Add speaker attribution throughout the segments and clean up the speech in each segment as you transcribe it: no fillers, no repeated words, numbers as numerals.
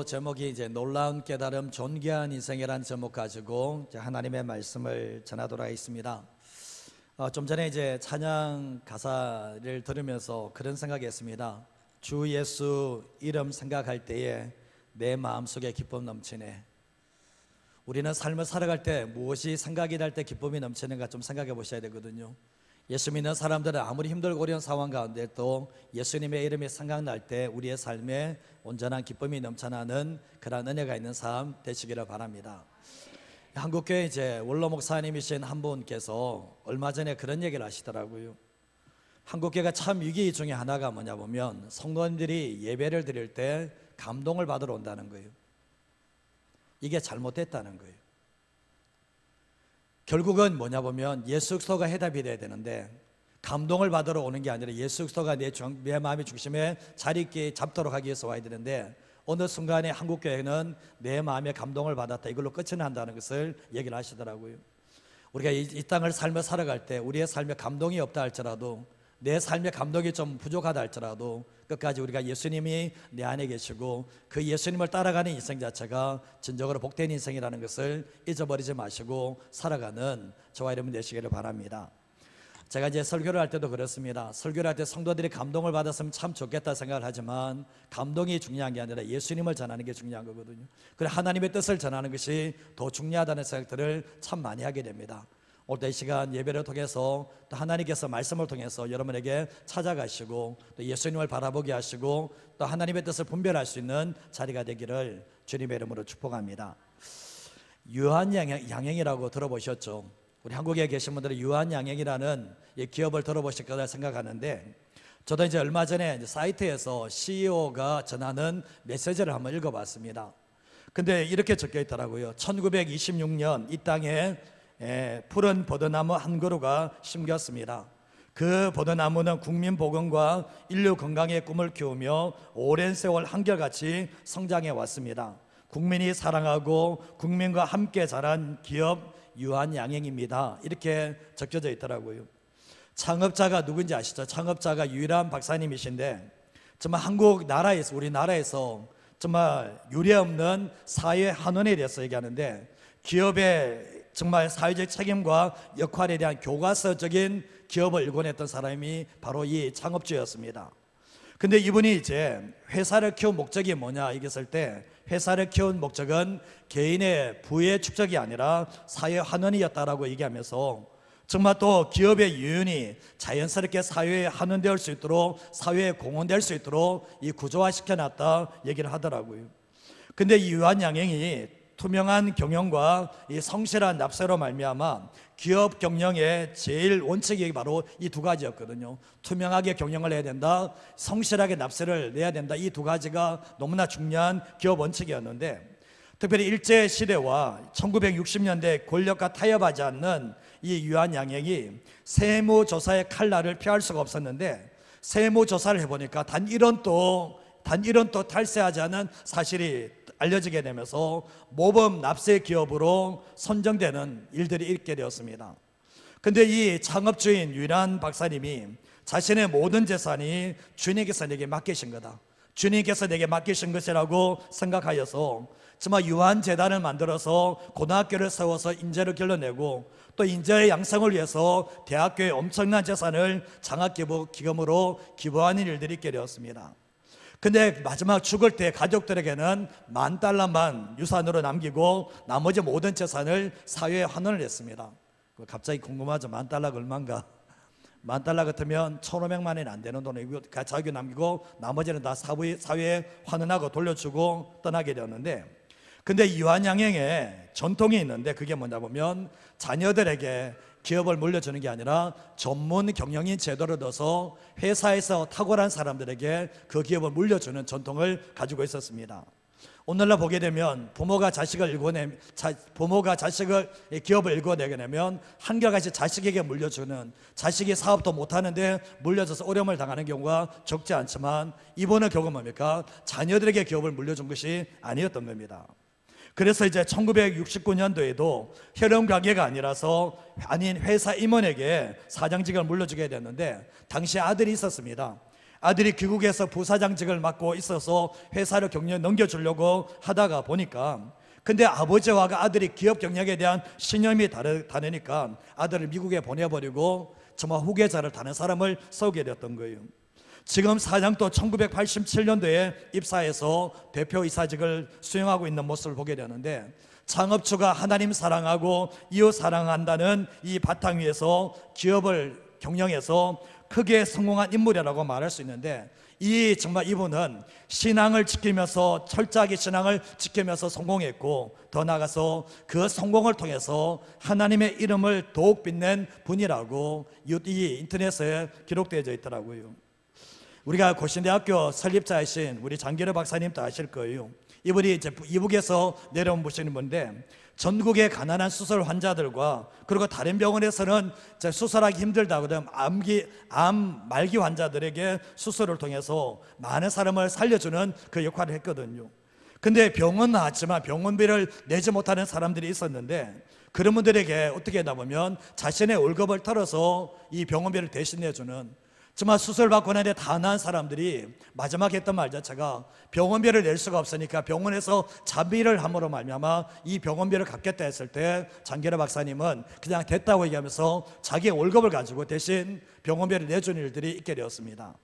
Speaker 1: 제목이 이제 놀라운 깨달음 존귀한 인생이라는 제목 가지고 이제 하나님의 말씀을 전하도록 하겠습니다. 좀 전에 이제 찬양 가사를 들으면서 그런 생각했습니다. 주 예수 이름 생각할 때에 내 마음속에 기쁨 넘치네. 우리는 삶을 살아갈 때 무엇이 생각이 날 때 기쁨이 넘치는가 좀 생각해 보셔야 되거든요. 예수 믿는 사람들은 아무리 힘들고 어려운 상황 가운데 또 예수님의 이름이 생각날 때 우리의 삶에 온전한 기쁨이 넘쳐나는 그런 은혜가 있는 삶 되시기를 바랍니다. 한국교회 이제 원로 목사님이신 한 분께서 얼마 전에 그런 얘기를 하시더라고요. 한국교회가 참 위기 중에 하나가 뭐냐 보면 성도님들이 예배를 드릴 때 감동을 받으러 온다는 거예요. 이게 잘못됐다는 거예요. 결국은 뭐냐 보면 예수 그리스도가 해답이 돼야 되는데 감동을 받으러 오는 게 아니라 예수 그리스도가 내 마음의 중심에 자리 있게 잡도록 하기 위해서 와야 되는데 어느 순간에 한국교회는 내 마음의 감동을 받았다 이걸로 끝이 난다는 것을 얘기를 하시더라고요. 우리가 이 땅을 삶을 살아갈 때 우리의 삶에 감동이 없다 할지라도 내 삶의 감동이 좀 부족하다 할지라도 끝까지 우리가 예수님이 내 안에 계시고 그 예수님을 따라가는 인생 자체가 진정으로 복된 인생이라는 것을 잊어버리지 마시고 살아가는 저와 여러분 되시기를 바랍니다. 제가 이제 설교를 할 때도 그렇습니다. 설교를 할 때 성도들이 감동을 받았으면 참 좋겠다 생각을 하지만 감동이 중요한 게 아니라 예수님을 전하는 게 중요한 거거든요. 그래 하나님의 뜻을 전하는 것이 더 중요하다는 생각들을 참 많이 하게 됩니다. 오늘 이 시간 예배를 통해서 또 하나님께서 말씀을 통해서 여러분에게 찾아가시고 또 예수님을 바라보게 하시고 또 하나님의 뜻을 분별할 수 있는 자리가 되기를 주님의 이름으로 축복합니다. 유한양행이라고 들어보셨죠? 우리 한국에 계신 분들은 유한양행이라는 이 기업을 들어보실 거라 생각하는데 저도 이제 얼마 전에 사이트에서 CEO가 전하는 메시지를 한번 읽어봤습니다. 근데 이렇게 적혀 있더라고요. 1926년 이 땅에 푸른 버드나무 한 그루가 심겼습니다. 그 버드나무는 국민 복원과 인류 건강의 꿈을 키우며 오랜 세월 한결같이 성장해 왔습니다. 국민이 사랑하고 국민과 함께 자란 기업 유한양행입니다. 이렇게 적혀져 있더라고요. 창업자가 누군지 아시죠? 창업자가 유일한 박사님이신데 정말 한국 나라에서 우리나라에서 정말 유례없는 사회 환원에 대해서 얘기하는데 기업의 정말 사회적 책임과 역할에 대한 교과서적인 기업을 일궈냈던 사람이 바로 이 창업주였습니다. 근데 이분이 이제 회사를 키운 목적이 뭐냐 이겼을 때 회사를 키운 목적은 개인의 부의 축적이 아니라 사회 환원이었다라고 얘기하면서 정말 또 기업의 유연이 자연스럽게 사회에 환원될 수 있도록 사회에 공헌될 수 있도록 이 구조화시켜놨다 얘기를 하더라고요. 근데 이 유한양행이 투명한 경영과 이 성실한 납세로 말미암아 기업 경영의 제일 원칙이 바로 이 두 가지였거든요. 투명하게 경영을 해야 된다, 성실하게 납세를 내야 된다. 이 두 가지가 너무나 중요한 기업 원칙이었는데 특별히 일제시대와 1960년대 권력과 타협하지 않는 이 유한양행이 세무조사의 칼날을 피할 수가 없었는데 세무조사를 해보니까 단 1원도 탈세하지 않은 사실이 알려지게 되면서 모범 납세 기업으로 선정되는 일들이 있게 되었습니다. 근데 이 창업주인 유일한 박사님이 자신의 모든 재산이 주님께서 내게 맡기신 거다, 주님께서 내게 맡기신 것이라고 생각하여서 정말 유한재단을 만들어서 고등학교를 세워서 인재를 길러내고 또 인재의 양성을 위해서 대학교에 엄청난 재산을 장학기금으로 기부하는 일들이 있게 되었습니다. 근데 마지막 죽을 때 가족들에게는 $10,000만 유산으로 남기고 나머지 모든 재산을 사회에 환원을 했습니다. 갑자기 궁금하죠? $10,000가 얼마인가? $10,000 같으면 1,500만 원이 안 되는 돈을 자기 남기고 나머지는 다 사회에 환원하고 돌려주고 떠나게 되었는데, 근데 유한양행에 전통이 있는데 그게 뭐냐 보면 자녀들에게 기업을 물려주는 게 아니라 전문 경영인 제도를 넣어서 회사에서 탁월한 사람들에게 그 기업을 물려주는 전통을 가지고 있었습니다. 오늘날 보게 되면 부모가 기업을 일궈내게 되면 한결같이 자식에게 물려주는, 자식이 사업도 못하는데 물려줘서 어려움을 당하는 경우가 적지 않지만 이번의 경우는 뭡니까? 자녀들에게 기업을 물려준 것이 아니었던 겁니다. 그래서 이제 1969년도에도 혈연 관계가 아닌 회사 임원에게 사장직을 물려주게 됐는데 당시 아들이 있었습니다. 아들이 귀국해서 부사장직을 맡고 있어서 회사를 넘겨주려고 하다가 보니까, 근데 아버지와 아들이 기업 경영에 대한 신념이 다르니까 아들을 미국에 보내버리고 정말 후계자를 다른 사람을 세우게 되었던 거예요. 지금 사장도 1987년도에 입사해서 대표이사직을 수행하고 있는 모습을 보게 되는데, 창업주가 하나님 사랑하고 이웃 사랑한다는 이 바탕 위에서 기업을 경영해서 크게 성공한 인물이라고 말할 수 있는데, 정말 이분은 신앙을 지키면서 철저하게 신앙을 지키면서 성공했고, 더 나아가서 그 성공을 통해서 하나님의 이름을 더욱 빛낸 분이라고 이 인터넷에 기록되어져 있더라고요. 우리가 고신대학교 설립자이신 우리 장기려 박사님도 아실 거예요. 이분이 이제 이북에서 내려온 분이신 분인데, 전국의 가난한 수술 환자들과 그리고 다른 병원에서는 수술하기 힘들다고 하는 암 말기 환자들에게 수술을 통해서 많은 사람을 살려주는 그 역할을 했거든요. 근데 병원 나왔지만 병원비를 내지 못하는 사람들이 있었는데, 그런 분들에게 어떻게 했나 보면 자신의 월급을 털어서 이 병원비를 대신 내주는, 정말 수술 받고 나는데 다 나은 사람들이 마지막에 했던 말 자체가 병원비를 낼 수가 없으니까 병원에서 자비를 함으로 말미암아 이 병원비를 갚겠다 했을 때, 장기려 박사님은 그냥 됐다고 얘기하면서 자기의 월급을 가지고 대신 병원비를 내주는 일들이 있게 되었습니다.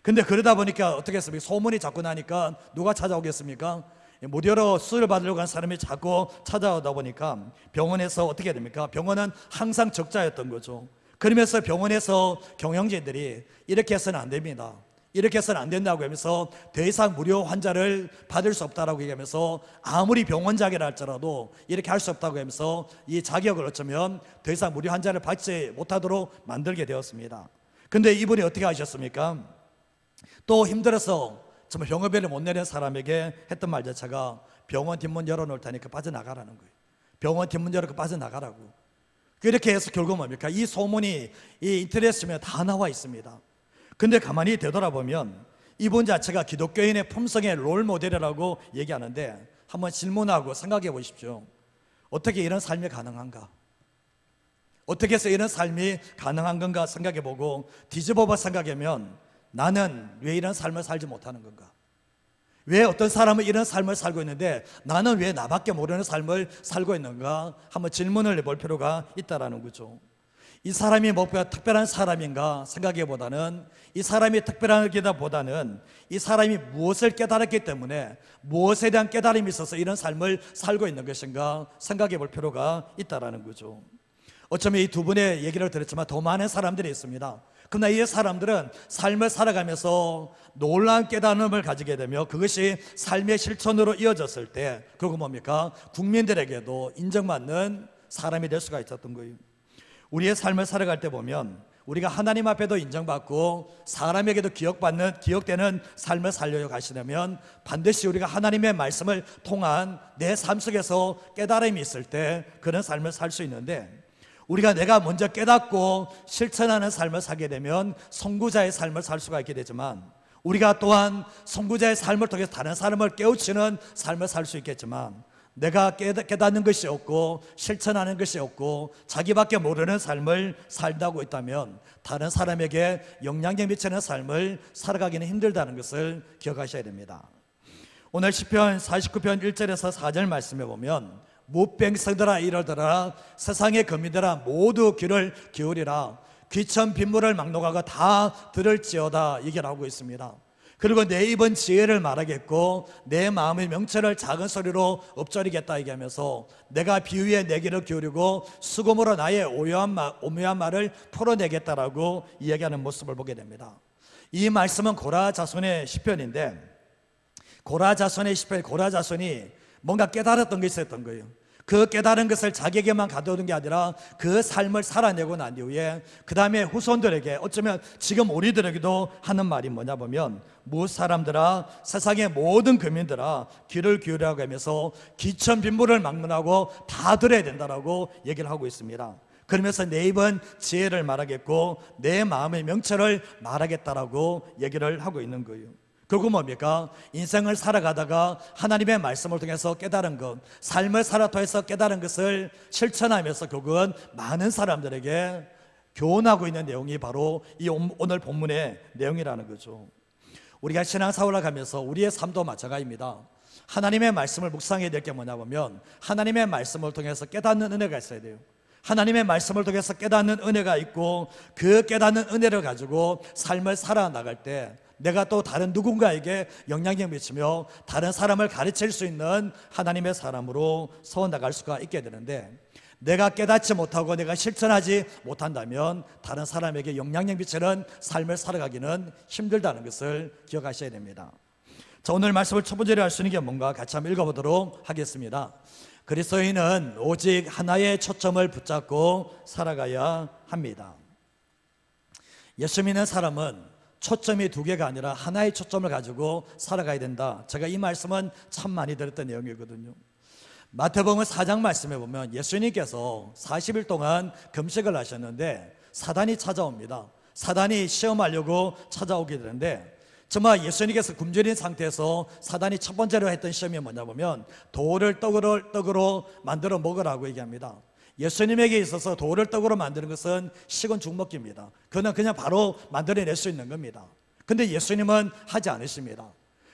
Speaker 1: 근데 그러다 보니까 어떻게 했습니까? 소문이 자꾸 나니까 누가 찾아오겠습니까? 무료로 수술을 받으려고 하는 사람이 자꾸 찾아오다 보니까 병원에서 어떻게 됩니까? 병원은 항상 적자였던 거죠. 그러면서 병원에서 경영진들이 이렇게 해서는 안 됩니다, 이렇게 해서는 안 된다고 하면서 더 이상 무료 환자를 받을 수 없다라고 얘기하면서, 아무리 병원장이라 할지라도 이렇게 할 수 없다고 하면서 이 자격을 어쩌면 더 이상 무료 환자를 받지 못하도록 만들게 되었습니다. 근데 이분이 어떻게 하셨습니까? 또 힘들어서 정말 병원비를 못 내는 사람에게 했던 말 자체가 병원 뒷문 열어놓을 테니까 빠져나가라는 거예요. 병원 뒷문 열어놓고 빠져나가라고. 그렇게 해서 결국 뭡니까? 이 소문이 이 인터넷에 보면 다 나와 있습니다. 근데 가만히 되돌아보면 이분 자체가 기독교인의 품성의 롤 모델이라고 얘기하는데, 한번 질문하고 생각해 보십시오. 어떻게 이런 삶이 가능한가? 어떻게 해서 이런 삶이 가능한 건가 생각해 보고 뒤집어봐 생각하면, 나는 왜 이런 삶을 살지 못하는 건가? 왜 어떤 사람은 이런 삶을 살고 있는데 나는 왜 나밖에 모르는 삶을 살고 있는가? 한번 질문을 해볼 필요가 있다라는 거죠. 이 사람이 뭐가 특별한 사람인가 생각해보다는, 이 사람이 특별하기보다는 이 사람이 무엇을 깨달았기 때문에 무엇에 대한 깨달음이 있어서 이런 삶을 살고 있는 것인가 생각해 볼 필요가 있다라는 거죠. 어쩌면 이 두 분의 얘기를 들었지만 더 많은 사람들이 있습니다. 그러나 이 사람들은 삶을 살아가면서 놀라운 깨달음을 가지게 되며 그것이 삶의 실천으로 이어졌을 때, 그리고 뭡니까? 국민들에게도 인정받는 사람이 될 수가 있었던 거예요. 우리의 삶을 살아갈 때 보면 우리가 하나님 앞에도 인정받고 사람에게도 기억되는 삶을 살려고 하시려면 반드시 우리가 하나님의 말씀을 통한 내 삶 속에서 깨달음이 있을 때 그런 삶을 살 수 있는데, 우리가 내가 먼저 깨닫고 실천하는 삶을 살게 되면 선구자의 삶을 살 수가 있게 되지만, 우리가 또한 선구자의 삶을 통해서 다른 사람을 깨우치는 삶을 살 수 있겠지만, 내가 깨닫는 것이 없고 실천하는 것이 없고 자기밖에 모르는 삶을 살다고 있다면 다른 사람에게 영향력 미치는 삶을 살아가기는 힘들다는 것을 기억하셔야 됩니다. 오늘 시편 49편 1절에서 4절 말씀에 보면, 무병생들아 이르더라, 세상의 거민들아 모두 귀를 기울이라, 귀천 빗물을 막노가가 다 들을지어다 얘기를 하고 있습니다. 그리고 내 입은 지혜를 말하겠고 내 마음의 명철을 작은 소리로 읊조리겠다 얘기하면서, 내가 비유에 내 귀를 기울이고 수금으로 나의 오묘한 말을 풀어내겠다라고 이야기하는 모습을 보게 됩니다. 이 말씀은 고라 자손의 시편인데, 고라 자손이 뭔가 깨달았던 게 있었던 거예요. 그 깨달은 것을 자기에게만 가져오는 게 아니라 그 삶을 살아내고 난 이후에 그 다음에 후손들에게, 어쩌면 지금 우리들에게도 하는 말이 뭐냐 보면, 무엇 사람들아 세상의 모든 거민들아 귀를 기울이라고 하면서 기천 빗물을 막론하고 다 들어야 된다라고 얘기를 하고 있습니다. 그러면서 내 입은 지혜를 말하겠고 내 마음의 명철을 말하겠다라고 얘기를 하고 있는 거예요. 결국 뭡니까? 인생을 살아가다가 하나님의 말씀을 통해서 깨달은 것, 삶을 살아통해서 깨달은 것을 실천하면서 결국은 많은 사람들에게 교훈하고 있는 내용이 바로 이 오늘 본문의 내용이라는 거죠. 우리가 신앙생활을 가면서 우리의 삶도 마찬가지입니다. 하나님의 말씀을 묵상해야 될 게 뭐냐 보면 하나님의 말씀을 통해서 깨닫는 은혜가 있어야 돼요. 하나님의 말씀을 통해서 깨닫는 은혜가 있고 그 깨닫는 은혜를 가지고 삶을 살아나갈 때 내가 또 다른 누군가에게 영향력 미치며 다른 사람을 가르칠 수 있는 하나님의 사람으로 서나갈 수가 있게 되는데, 내가 깨닫지 못하고 내가 실천하지 못한다면 다른 사람에게 영향력 미치는 삶을 살아가기는 힘들다는 것을 기억하셔야 됩니다. 자, 오늘 말씀을 첫 번째로 할 수 있는 게 뭔가 같이 한번 읽어보도록 하겠습니다. 그리스도인은 오직 하나의 초점을 붙잡고 살아가야 합니다. 예수 믿는 사람은 초점이 두 개가 아니라 하나의 초점을 가지고 살아가야 된다. 제가 이 말씀은 참 많이 들었던 내용이거든요. 마태복음 4장 말씀에 보면 예수님께서 40일 동안 금식을 하셨는데 사단이 찾아옵니다. 사단이 시험하려고 찾아오게 되는데, 정말 예수님께서 굶주린 상태에서 사단이 첫 번째로 했던 시험이 뭐냐 보면 돌을 떡으로 만들어 먹으라고 얘기합니다. 예수님에게 있어서 돌을 떡으로 만드는 것은 식은 죽먹기입니다. 그는 그냥 바로 만들어낼 수 있는 겁니다. 근데 예수님은 하지 않으십니다.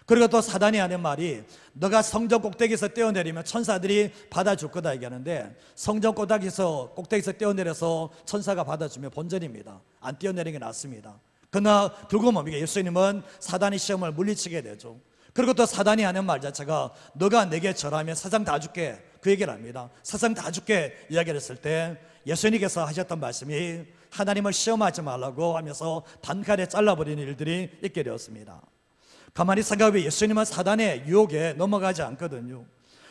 Speaker 1: 그리고 또 사단이 하는 말이, 너가 성전 꼭대기에서 떼어내리면 천사들이 받아줄 거다 얘기하는데, 성전 꼭대기에서 떼어내려서 천사가 받아주면 본전입니다. 안 떼어내리는 게 낫습니다. 그러나 결국 뭡니까? 예수님은 사단의 시험을 물리치게 되죠. 그리고 또 사단이 하는 말 자체가 너가 내게 절하면 세상 다 줄게, 그 얘기를 합니다. 세상 다 줄게 이야기를 했을 때 예수님께서 하셨던 말씀이 하나님을 시험하지 말라고 하면서 단칼에 잘라버리는 일들이 있게 되었습니다. 가만히 생각해보면 예수님은 사단의 유혹에 넘어가지 않거든요.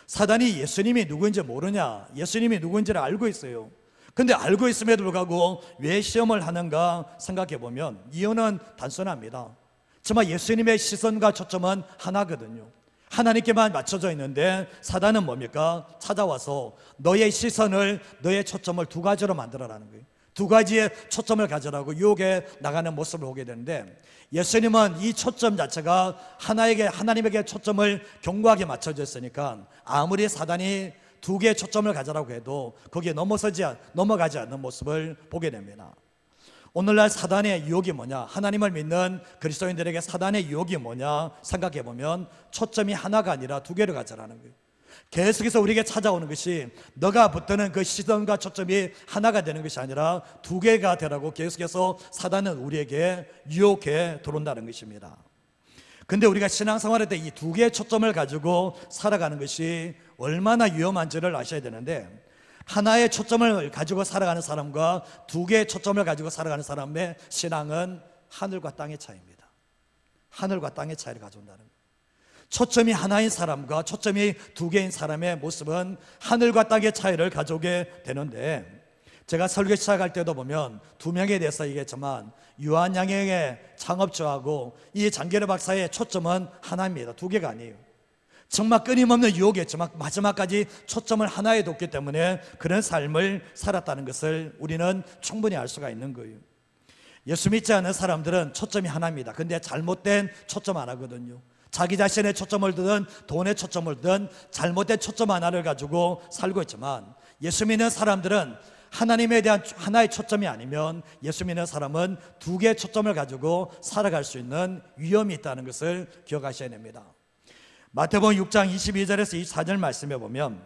Speaker 1: 사단이 예수님이 누구인지 모르냐? 예수님이 누구인지를 알고 있어요. 근데 알고 있음에도 불구하고 왜 시험을 하는가 생각해보면 이유는 단순합니다. 정말 예수님의 시선과 초점은 하나거든요. 하나님께만 맞춰져 있는데 사단은 뭡니까? 찾아와서 너의 시선을, 너의 초점을 두 가지로 만들어라는 거예요. 두 가지의 초점을 가져라고 유혹에 나가는 모습을 보게 되는데, 예수님은 이 초점 자체가 하나님에게 초점을 견고하게 맞춰져 있으니까 아무리 사단이 두 개의 초점을 가져라고 해도 거기에 넘어가지 않는 모습을 보게 됩니다. 오늘날 사단의 유혹이 뭐냐? 하나님을 믿는 그리스도인들에게 사단의 유혹이 뭐냐 생각해보면 초점이 하나가 아니라 두 개를 가져라는 거예요. 계속해서 우리에게 찾아오는 것이 너가 붙드는 그 시선과 초점이 하나가 되는 것이 아니라 두 개가 되라고 계속해서 사단은 우리에게 유혹해 들어온다는 것입니다. 근데 우리가 신앙생활할 때 이 두 개의 초점을 가지고 살아가는 것이 얼마나 위험한지를 아셔야 되는데, 하나의 초점을 가지고 살아가는 사람과 두 개의 초점을 가지고 살아가는 사람의 신앙은 하늘과 땅의 차이입니다. 하늘과 땅의 차이를 가져온다는 거예요. 초점이 하나인 사람과 초점이 두 개인 사람의 모습은 하늘과 땅의 차이를 가져오게 되는데, 제가 설교 시작할 때도 보면 두 명에 대해서 얘기했지만 유한양행의 창업주하고 이 장계려 박사의 초점은 하나입니다. 두 개가 아니에요. 정말 끊임없는 유혹이었지만 마지막까지 초점을 하나에 뒀기 때문에 그런 삶을 살았다는 것을 우리는 충분히 알 수가 있는 거예요. 예수 믿지 않는 사람들은 초점이 하나입니다. 근데 잘못된 초점 하나거든요. 자기 자신의 초점을 두든 돈의 초점을 두든 잘못된 초점 하나를 가지고 살고 있지만, 예수 믿는 사람들은 하나님에 대한 하나의 초점이 아니면 예수 믿는 사람은 두 개의 초점을 가지고 살아갈 수 있는 위험이 있다는 것을 기억하셔야 됩니다. 마태복음 6장 22절에서 24절 말씀에 보면,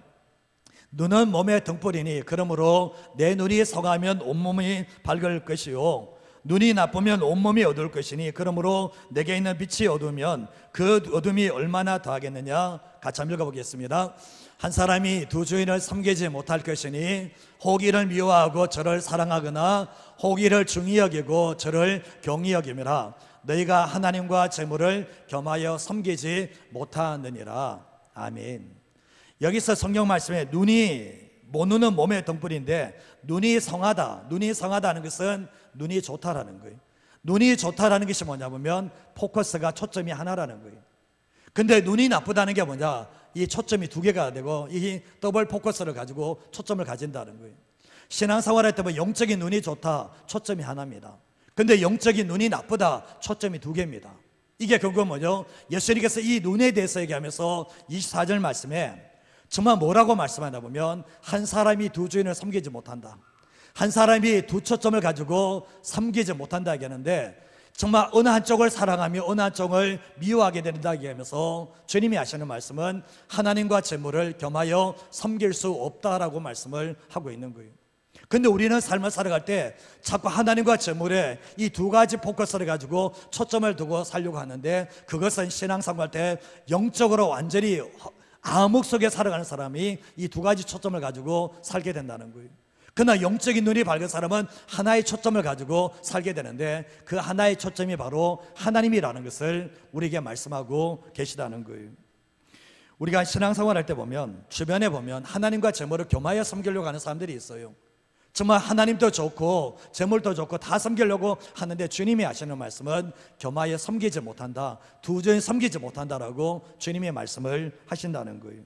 Speaker 1: 눈은 몸의 등불이니 그러므로 내 눈이 성하면 온몸이 밝을 것이요 눈이 나쁘면 온몸이 어두울 것이니 그러므로 내게 있는 빛이 어두우면 그 어둠이 얼마나 더하겠느냐. 같이 한번 읽어보겠습니다. 한 사람이 두 주인을 섬기지 못할 것이니 혹 이를 미워하고 저를 사랑하거나 혹 이를 중히 여기고 저를 경히 여김이라. 너희가 하나님과 재물을 겸하여 섬기지 못하느니라. 아멘. 여기서 성경 말씀에 눈은 몸의 등불인데 눈이 성하다는 것은 눈이 좋다라는 거예요. 눈이 좋다라는 것이 뭐냐면 포커스가 초점이 하나라는 거예요. 근데 눈이 나쁘다는 게 뭐냐? 이 초점이 두 개가 되고 이 더블 포커스를 가지고 초점을 가진다는 거예요. 신앙생활할 때 보면 영적인 눈이 좋다, 초점이 하나입니다. 근데 영적인 눈이 나쁘다, 초점이 두 개입니다. 이게 결국은 뭐죠? 예수님께서 이 눈에 대해서 얘기하면서 24절 말씀에 정말 뭐라고 말씀하나 보면, 한 사람이 두 주인을 섬기지 못한다, 한 사람이 두 초점을 가지고 섬기지 못한다 얘기하는데, 정말 어느 한쪽을 사랑하며 어느 한쪽을 미워하게 된다 하면서 주님이 하시는 말씀은 하나님과 재물을 겸하여 섬길 수 없다라고 말씀을 하고 있는 거예요. 근데 우리는 삶을 살아갈 때 자꾸 하나님과 재물에 이 두 가지 포커스를 가지고 초점을 두고 살려고 하는데, 그것은 신앙생활 때 영적으로 완전히 암흑 속에 살아가는 사람이 이 두 가지 초점을 가지고 살게 된다는 거예요. 그러나 영적인 눈이 밝은 사람은 하나의 초점을 가지고 살게 되는데, 그 하나의 초점이 바로 하나님이라는 것을 우리에게 말씀하고 계시다는 거예요. 우리가 신앙생활 할 때 보면, 주변에 보면 하나님과 재물을 겸하여 섬기려고 하는 사람들이 있어요. 정말 하나님도 좋고 재물도 좋고 다 섬기려고 하는데, 주님이 하시는 말씀은 겸하여 섬기지 못한다, 두저히 섬기지 못한다라고 주님이 말씀을 하신다는 거예요.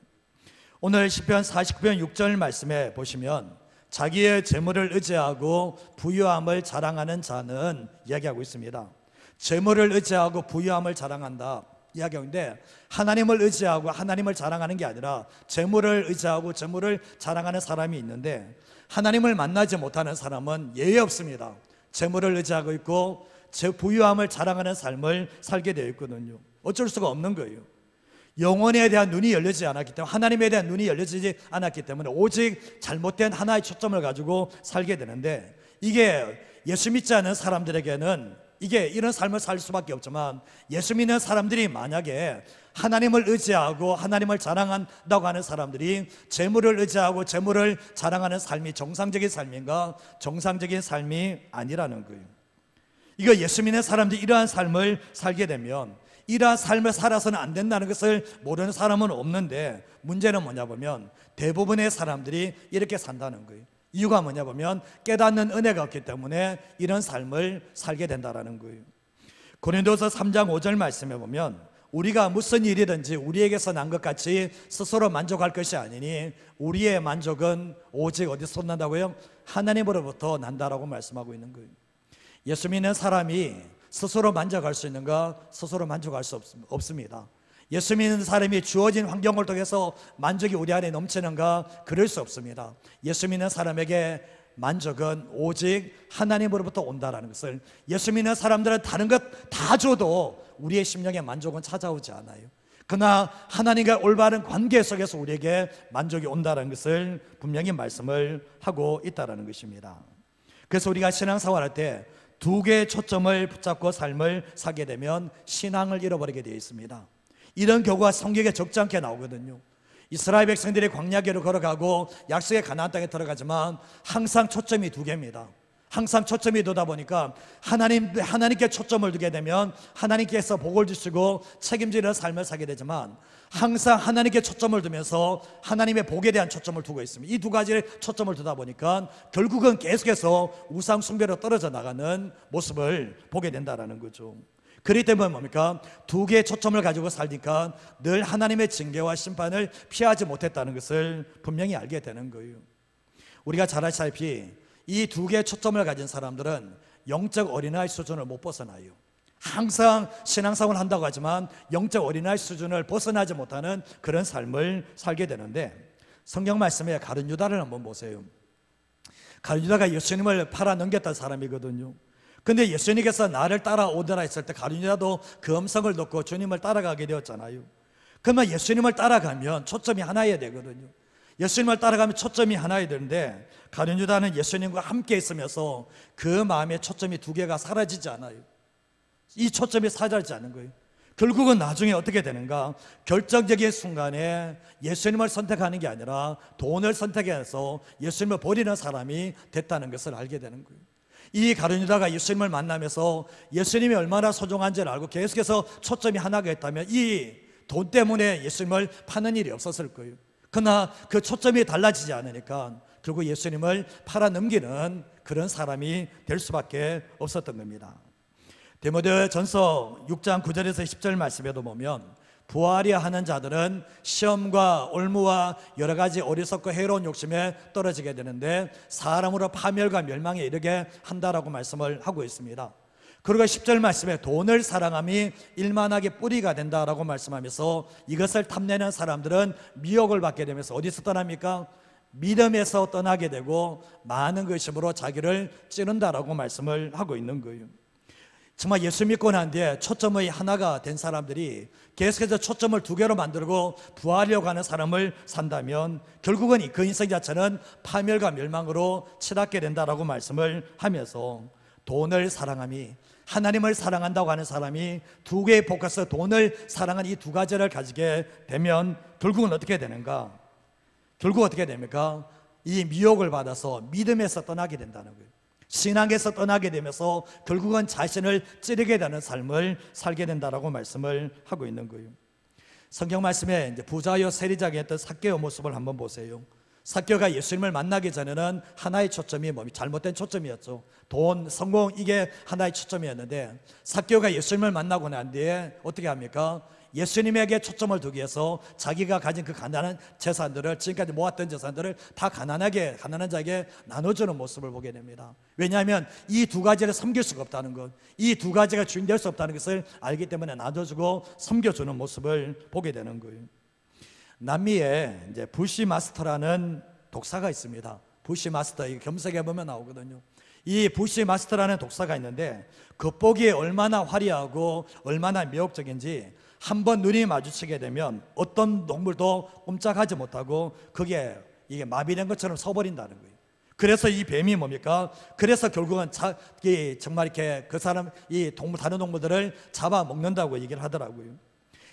Speaker 1: 오늘 시편 49편 6절 말씀에 보시면 자기의 재물을 의지하고 부유함을 자랑하는 자는 이야기하고 있습니다. 재물을 의지하고 부유함을 자랑한다 이야기하는데, 하나님을 의지하고 하나님을 자랑하는 게 아니라 재물을 의지하고 재물을 자랑하는 사람이 있는데, 하나님을 만나지 못하는 사람은 예외 없습니다. 재물을 의지하고 있고 부유함을 자랑하는 삶을 살게 되어 있거든요. 어쩔 수가 없는 거예요. 영혼에 대한 눈이 열리지 않았기 때문에, 하나님에 대한 눈이 열리지 않았기 때문에 오직 잘못된 하나의 초점을 가지고 살게 되는데, 이게 예수 믿지 않은 사람들에게는 이게 이런 삶을 살 수밖에 없지만, 예수 믿는 사람들이 만약에 하나님을 의지하고 하나님을 자랑한다고 하는 사람들이 재물을 의지하고 재물을 자랑하는 삶이 정상적인 삶인가? 정상적인 삶이 아니라는 거예요. 이거 예수 믿는 사람들이 이러한 삶을 살게 되면, 이러한 삶을 살아서는 안 된다는 것을 모르는 사람은 없는데, 문제는 뭐냐 보면 대부분의 사람들이 이렇게 산다는 거예요. 이유가 뭐냐 보면 깨닫는 은혜가 없기 때문에 이런 삶을 살게 된다는 거예요. 고린도서 3장 5절 말씀에 보면, 우리가 무슨 일이든지 우리에게서 난 것 같이 스스로 만족할 것이 아니니 우리의 만족은 오직 어디서 난다고요? 하나님으로부터 난다라고 말씀하고 있는 거예요. 예수 믿는 사람이 스스로 만족할 수 있는가? 스스로 만족할 수 없습니다. 예수 믿는 사람이 주어진 환경을 통해서 만족이 우리 안에 넘치는가? 그럴 수 없습니다. 예수 믿는 사람에게 만족은 오직 하나님으로부터 온다라는 것을, 예수 믿는 사람들은 다른 것 다 줘도 우리의 심령의 만족은 찾아오지 않아요. 그러나 하나님과 올바른 관계 속에서 우리에게 만족이 온다는 것을 분명히 말씀을 하고 있다는 것입니다. 그래서 우리가 신앙생활 할 때 두 개의 초점을 붙잡고 삶을 살게 되면 신앙을 잃어버리게 되어 있습니다. 이런 경우가 성경에 적지 않게 나오거든요. 이스라엘 백성들이 광야길을 걸어가고 약속의 가나안 땅에 들어가지만 항상 초점이 두 개입니다. 항상 초점이 두다 보니까 하나님께 초점을 두게 되면 하나님께서 복을 주시고 책임지는 삶을 살게 되지만, 항상 하나님께 초점을 두면서 하나님의 복에 대한 초점을 두고 있습니다. 이 두 가지의 초점을 두다 보니까 결국은 계속해서 우상 숭배로 떨어져 나가는 모습을 보게 된다는 거죠. 그렇기 때문에 뭡니까? 두 개의 초점을 가지고 살니까 늘 하나님의 징계와 심판을 피하지 못했다는 것을 분명히 알게 되는 거예요. 우리가 잘 아시다시피 이 두 개의 초점을 가진 사람들은 영적 어린아이 수준을 못 벗어나요. 항상 신앙생활을 한다고 하지만 영적 어린아이 수준을 벗어나지 못하는 그런 삶을 살게 되는데, 성경 말씀에 가룟 유다를 한번 보세요. 가룟 유다가 예수님을 팔아 넘겼던 사람이거든요. 근데 예수님께서 나를 따라오더라 했을 때 가룟 유다도 그 음성을 듣고 주님을 따라가게 되었잖아요. 그러면 예수님을 따라가면 초점이 하나여야 되거든요. 예수님을 따라가면 초점이 하나여야 되는데, 가룟 유다는 예수님과 함께 있으면서 그 마음의 초점이 두 개가 사라지지 않아요. 이 초점이 사라지지 않는 거예요. 결국은 나중에 어떻게 되는가? 결정적인 순간에 예수님을 선택하는 게 아니라 돈을 선택해서 예수님을 버리는 사람이 됐다는 것을 알게 되는 거예요. 이 가룟 유다가 예수님을 만나면서 예수님이 얼마나 소중한지를 알고 계속해서 초점이 하나가 있다면 이 돈 때문에 예수님을 파는 일이 없었을 거예요. 그러나 그 초점이 달라지지 않으니까 결국 예수님을 팔아 넘기는 그런 사람이 될 수밖에 없었던 겁니다. 디모데전서 6장 9절에서 10절 말씀에도 보면, 부활이야 하는 자들은 시험과 올무와 여러 가지 어리석고 해로운 욕심에 떨어지게 되는데 사람으로 파멸과 멸망에 이르게 한다라고 말씀을 하고 있습니다. 그리고 10절 말씀에 돈을 사랑함이 일만하게 뿌리가 된다라고 말씀하면서, 이것을 탐내는 사람들은 미혹을 받게 되면서 어디서 떠납니까? 믿음에서 떠나게 되고 많은 것임으로 자기를 찌른다라고 말씀을 하고 있는 거예요. 정말 예수 믿고 난 뒤에 초점의 하나가 된 사람들이 계속해서 초점을 두 개로 만들고 부하려고 하는 사람을 산다면 결국은 그 인생 자체는 파멸과 멸망으로 치닫게 된다라고 말씀을 하면서, 돈을 사랑함이, 하나님을 사랑한다고 하는 사람이 두 개의 포커스, 돈을 사랑한 이 두 가지를 가지게 되면 결국은 어떻게 되는가? 결국 어떻게 됩니까? 이 미혹을 받아서 믿음에서 떠나게 된다는 거예요. 신앙에서 떠나게 되면서 결국은 자신을 찌르게 되는 삶을 살게 된다라고 말씀을 하고 있는 거예요. 성경 말씀에 이제 부자요 세리장에 했던 삭개의 모습을 한번 보세요. 삭개가 예수님을 만나기 전에는 하나의 초점이 잘못된 초점이었죠. 돈, 성공, 이게 하나의 초점이었는데 삭개가 예수님을 만나고 난 뒤에 어떻게 합니까? 예수님에게 초점을 두기 위해서 자기가 가진 그 가난한 재산들을, 지금까지 모았던 재산들을 다 가난한 자에게 나눠주는 모습을 보게 됩니다. 왜냐하면 이 두 가지를 섬길 수가 없다는 것, 이 두 가지가 주인 될 수 없다는 것을 알기 때문에 나눠주고 섬겨주는 모습을 보게 되는 거예요. 남미에 이제 부시 마스터라는 독사가 있습니다. 부시 마스터, 이거 검색해 보면 나오거든요. 이 부시 마스터라는 독사가 있는데 겉보기에 얼마나 화려하고 얼마나 매혹적인지 한번 눈이 마주치게 되면 어떤 동물도 꼼짝하지 못하고 이게 마비된 것처럼 서버린다는 거예요. 그래서 이 뱀이 뭡니까? 그래서 결국은 정말 이렇게 다른 동물들을 잡아먹는다고 얘기를 하더라고요.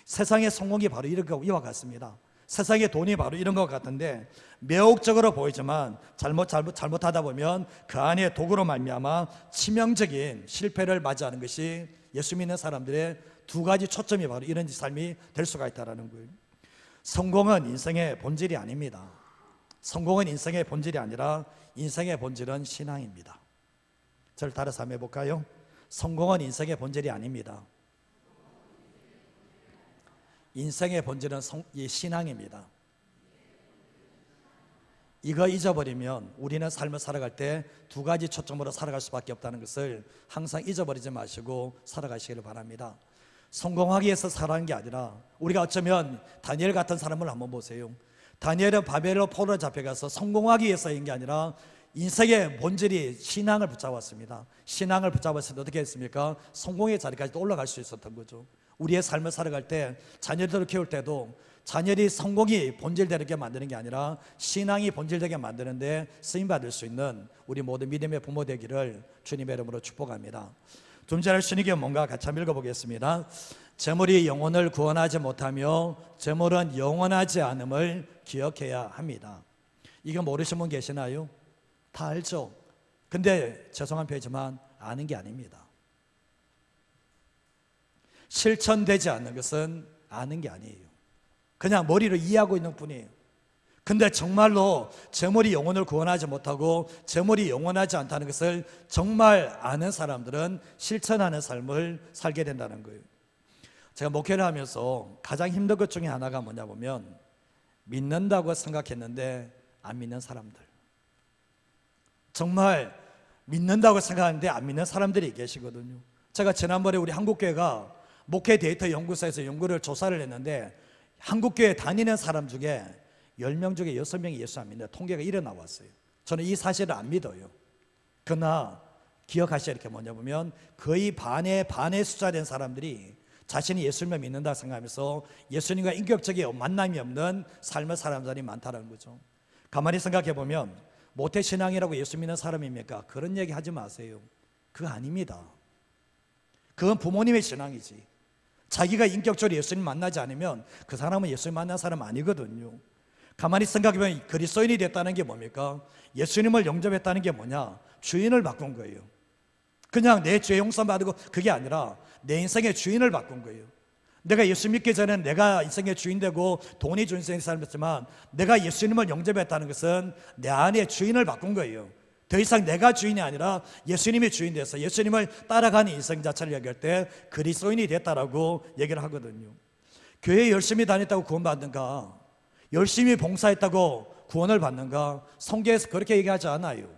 Speaker 1: 세상의 성공이 바로 이와 같습니다. 세상의 돈이 바로 이런 것 같은데 매혹적으로 보이지만 잘못하다 보면 그 안에 독으로 말미암아 치명적인 실패를 맞이하는 것이 예수 믿는 사람들의 두 가지 초점이 바로 이런 삶이 될 수가 있다는 거예요. 성공은 인생의 본질이 아닙니다. 성공은 인생의 본질이 아니라 인생의 본질은 신앙입니다. 저를 따라서 한번 해볼까요? 성공은 인생의 본질이 아닙니다. 인생의 본질은 신앙입니다. 이거 잊어버리면 우리는 삶을 살아갈 때 두 가지 초점으로 살아갈 수밖에 없다는 것을 항상 잊어버리지 마시고 살아가시기를 바랍니다. 성공하기 위해서 살아가는 게 아니라, 우리가 어쩌면 다니엘 같은 사람을 한번 보세요. 다니엘은 바벨론 포로로 잡혀가서 성공하기 위해서인 게 아니라 인생의 본질이 신앙을 붙잡았습니다. 신앙을 붙잡았을 때 어떻게 했습니까? 성공의 자리까지 올라갈 수 있었던 거죠. 우리의 삶을 살아갈 때, 자녀들을 키울 때도 자녀들이 성공이 본질되게 만드는 게 아니라 신앙이 본질되게 만드는데 쓰임받을 수 있는 우리 모든 믿음의 부모 되기를 주님의 이름으로 축복합니다. 좀 전에 주님께 뭔가 같이 한번 읽어보겠습니다. 재물이 영혼을 구원하지 못하며 재물은 영원하지 않음을 기억해야 합니다. 이거 모르시는 분 계시나요? 다 알죠? 근데 죄송한 표현이지만 아는 게 아닙니다. 실천되지 않는 것은 아는 게 아니에요. 그냥 머리로 이해하고 있는 뿐이에요. 근데 정말로 재물이 영혼을 구원하지 못하고 재물이 영원하지 않다는 것을 정말 아는 사람들은 실천하는 삶을 살게 된다는 거예요. 제가 목회를 하면서 가장 힘든 것 중에 하나가 뭐냐 보면 믿는다고 생각했는데 안 믿는 사람들, 정말 믿는다고 생각하는데 안 믿는 사람들이 계시거든요. 제가 지난번에 우리 한국교회가 목회 데이터 연구소에서 연구를 조사를 했는데 한국교회 다니는 사람 중에 10명 중에 6명이 예수 안 믿는 통계가 이래 나왔어요. 저는 이 사실을 안 믿어요. 그러나 기억하셔야 할 게 뭐냐 보면 거의 반의 숫자 된 사람들이 자신이 예수님을 믿는다 생각하면서 예수님과 인격적인 만남이 없는 삶을 사는 사람이 많다는 거죠. 가만히 생각해 보면 모태신앙이라고 예수 믿는 사람입니까? 그런 얘기 하지 마세요. 그거 아닙니다. 그건 부모님의 신앙이지. 자기가 인격적으로 예수님 만나지 않으면 그 사람은 예수님 만난 사람 아니거든요. 가만히 생각해보면 그리스도인이 됐다는 게 뭡니까? 예수님을 영접했다는 게 뭐냐? 주인을 바꾼 거예요. 그냥 내 죄 용서 받고 그게 아니라 내 인생의 주인을 바꾼 거예요. 내가 예수 믿기 전에는 내가 인생의 주인 되고 돈이 주인 인생의 삶이었지만 내가 예수님을 영접했다는 것은 내 안에 주인을 바꾼 거예요. 더 이상 내가 주인이 아니라 예수님이 주인 돼서 예수님을 따라가는 인생 자체를 얘기할 때 그리스도인이 됐다라고 얘기를 하거든요. 교회 열심히 다녔다고 구원받는가? 열심히 봉사했다고 구원을 받는가? 성경에서 그렇게 얘기하지 않아요.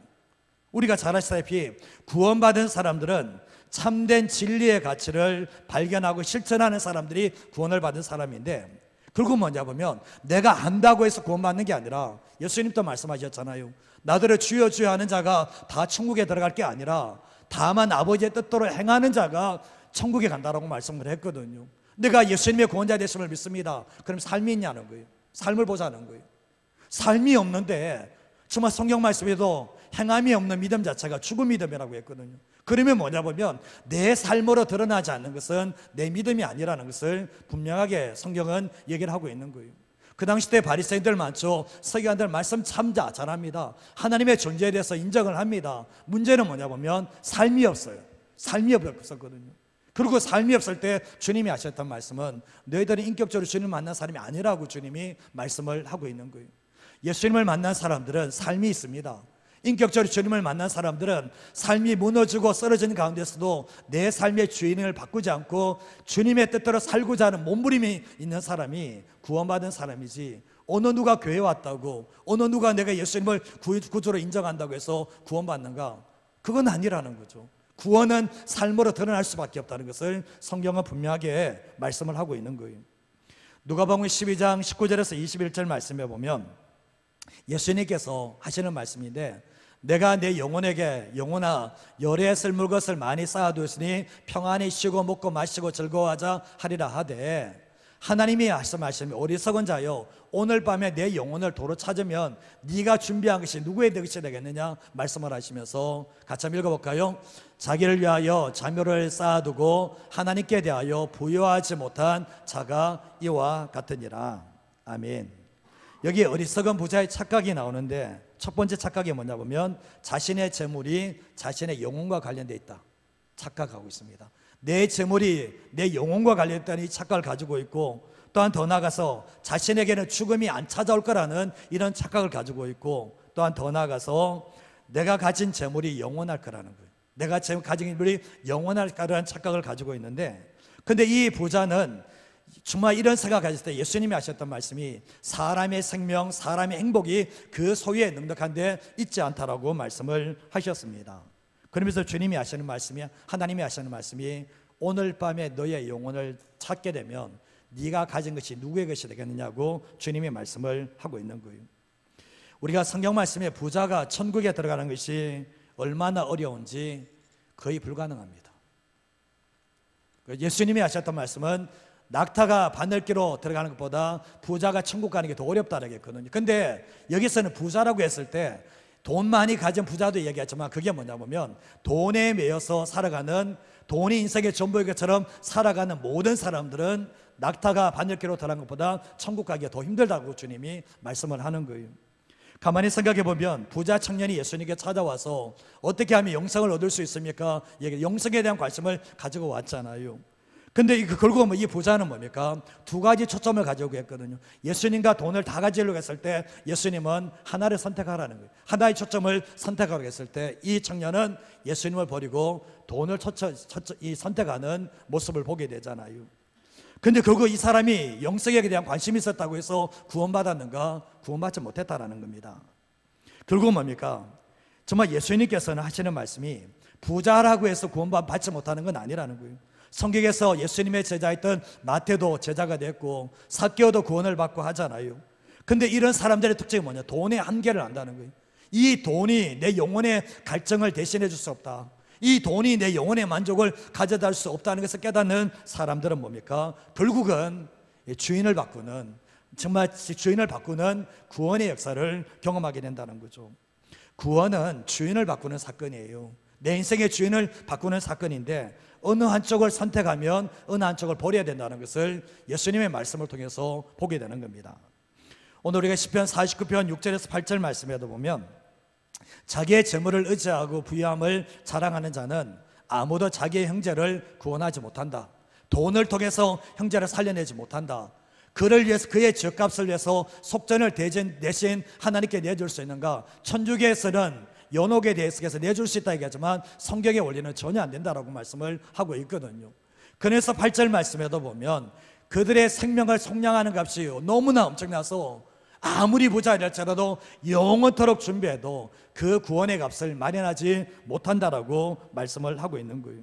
Speaker 1: 우리가 잘 아시다시피 구원받은 사람들은 참된 진리의 가치를 발견하고 실천하는 사람들이 구원을 받은 사람인데, 결국 뭐냐 보면 내가 안다고 해서 구원받는 게 아니라 예수님도 말씀하셨잖아요. 나더러 주여 주여 하는 자가 다 천국에 들어갈 게 아니라 다만 아버지의 뜻대로 행하는 자가 천국에 간다라고 말씀을 했거든요. 내가 예수님의 구원자 되심을 믿습니다. 그럼 삶이 있냐는 거예요. 삶을 보자는 거예요. 삶이 없는데 정말 성경 말씀에도 행함이 없는 믿음 자체가 죽은 믿음이라고 했거든요. 그러면 뭐냐 보면 내 삶으로 드러나지 않는 것은 내 믿음이 아니라는 것을 분명하게 성경은 얘기를 하고 있는 거예요. 그 당시 때 바리새인들 많죠. 서기관들 말씀 참 잘합니다. 하나님의 존재에 대해서 인정을 합니다. 문제는 뭐냐 보면 삶이 없어요. 삶이 없었거든요. 그리고 삶이 없을 때 주님이 하셨던 말씀은 너희들은 인격적으로 주님을 만난 사람이 아니라고 주님이 말씀을 하고 있는 거예요. 예수님을 만난 사람들은 삶이 있습니다. 인격적으로 주님을 만난 사람들은 삶이 무너지고 쓰러진 가운데서도 내 삶의 주인을 바꾸지 않고 주님의 뜻대로 살고자 하는 몸부림이 있는 사람이 구원받은 사람이지, 어느 누가 교회 왔다고, 어느 누가 내가 예수님을 구주로 인정한다고 해서 구원받는가? 그건 아니라는 거죠. 구원은 삶으로 드러날 수밖에 없다는 것을 성경은 분명하게 말씀을 하고 있는 거예요. 누가복음 12장 19절에서 21절 말씀에 보면 예수님께서 하시는 말씀인데, 내가 내 영혼에게 영혼아 열에 쓸물 것을 많이 쌓아두었으니 평안히 쉬고 먹고 마시고 즐거워하자 하리라 하되, 하나님이 말씀하시면 어리석은 자여 오늘 밤에 내 영혼을 도로 찾으면 네가 준비한 것이 누구의 것이 되겠느냐 말씀을 하시면서 같이 한번 읽어볼까요? 자기를 위하여 자묘를 쌓아두고 하나님께 대하여 부여하지 못한 자가 이와 같으니라. 아멘. 여기 어리석은 부자의 착각이 나오는데, 첫 번째 착각이 뭐냐 보면 자신의 재물이 자신의 영혼과 관련되어 있다 착각하고 있습니다. 내 재물이 내 영혼과 관련됐다는 이 착각을 가지고 있고, 또한 더 나아가서 자신에게는 죽음이 안 찾아올 거라는 이런 착각을 가지고 있고, 또한 더 나아가서 내가 가진 재물이 영원할 거라는 거예요. 내가 가진 재물이 영원할 거라는 착각을 가지고 있는데, 근데 이 부자는 정말 이런 생각을 가졌을 때 예수님이 하셨던 말씀이 사람의 생명, 사람의 행복이 그 소유에 넉넉한데 있지 않다라고 말씀을 하셨습니다. 그러면서 주님이 하시는 말씀이, 하나님이 하시는 말씀이 오늘 밤에 너의 영혼을 찾게 되면 네가 가진 것이 누구의 것이 되겠느냐고 주님이 말씀을 하고 있는 거예요. 우리가 성경 말씀에 부자가 천국에 들어가는 것이 얼마나 어려운지 거의 불가능합니다. 예수님이 하셨던 말씀은 낙타가 바늘기로 들어가는 것보다 부자가 천국 가는 게 더 어렵다라고 했거든요. 근데 여기서는 부자라고 했을 때 돈 많이 가진 부자도 얘기했지만 그게 뭐냐 보면 돈에 매여서 살아가는, 돈이 인생의 전부인 것처럼 살아가는 모든 사람들은 낙타가 바늘기로 들어가는 것보다 천국 가기가 더 힘들다고 주님이 말씀을 하는 거예요. 가만히 생각해 보면 부자 청년이 예수님께 찾아와서 어떻게 하면 영생을 얻을 수 있습니까? 영생에 대한 관심을 가지고 왔잖아요. 근데 결국 이 부자는 뭡니까? 두 가지 초점을 가지고 했거든요. 예수님과 돈을 다 가지려고 했을 때 예수님은 하나를 선택하라는 거예요. 하나의 초점을 선택하려고 했을 때 이 청년은 예수님을 버리고 돈을 선택하는 모습을 보게 되잖아요. 근데 결국 이 사람이 영생에 대한 관심이 있었다고 해서 구원받았는가? 구원받지 못했다라는 겁니다. 결국 뭡니까? 정말 예수님께서는 하시는 말씀이 부자라고 해서 구원받지 못하는 건 아니라는 거예요. 성경에서 예수님의 제자였던 마태도 제자가 됐고 삭개오도 구원을 받고 하잖아요. 근데 이런 사람들의 특징이 뭐냐? 돈의 한계를 안다는 거예요. 이 돈이 내 영혼의 갈증을 대신해 줄 수 없다. 이 돈이 내 영혼의 만족을 가져다 줄 수 없다는 것을 깨닫는 사람들은 뭡니까? 결국은 주인을 바꾸는, 정말 주인을 바꾸는 구원의 역사를 경험하게 된다는 거죠. 구원은 주인을 바꾸는 사건이에요. 내 인생의 주인을 바꾸는 사건인데 어느 한쪽을 선택하면 어느 한쪽을 버려야 된다는 것을 예수님의 말씀을 통해서 보게 되는 겁니다. 오늘 우리가 시편 49편 6절에서 8절 말씀에도 보면 자기의 재물을 의지하고 부유함을 자랑하는 자는 아무도 자기의 형제를 구원하지 못한다. 돈을 통해서 형제를 살려내지 못한다. 그를 위해서, 그의 죗값을 위해서 속전을 대신 하나님께 내줄 수 있는가? 천주교에서는 연옥에 대해서 내줄 수 있다 얘기하지만 성경의 원리는 전혀 안 된다라고 말씀을 하고 있거든요. 그래서 8절 말씀에도 보면 그들의 생명을 속량하는 값이 너무나 엄청나서 아무리 부자일지라도 영원토록 준비해도 그 구원의 값을 마련하지 못한다라고 말씀을 하고 있는 거예요.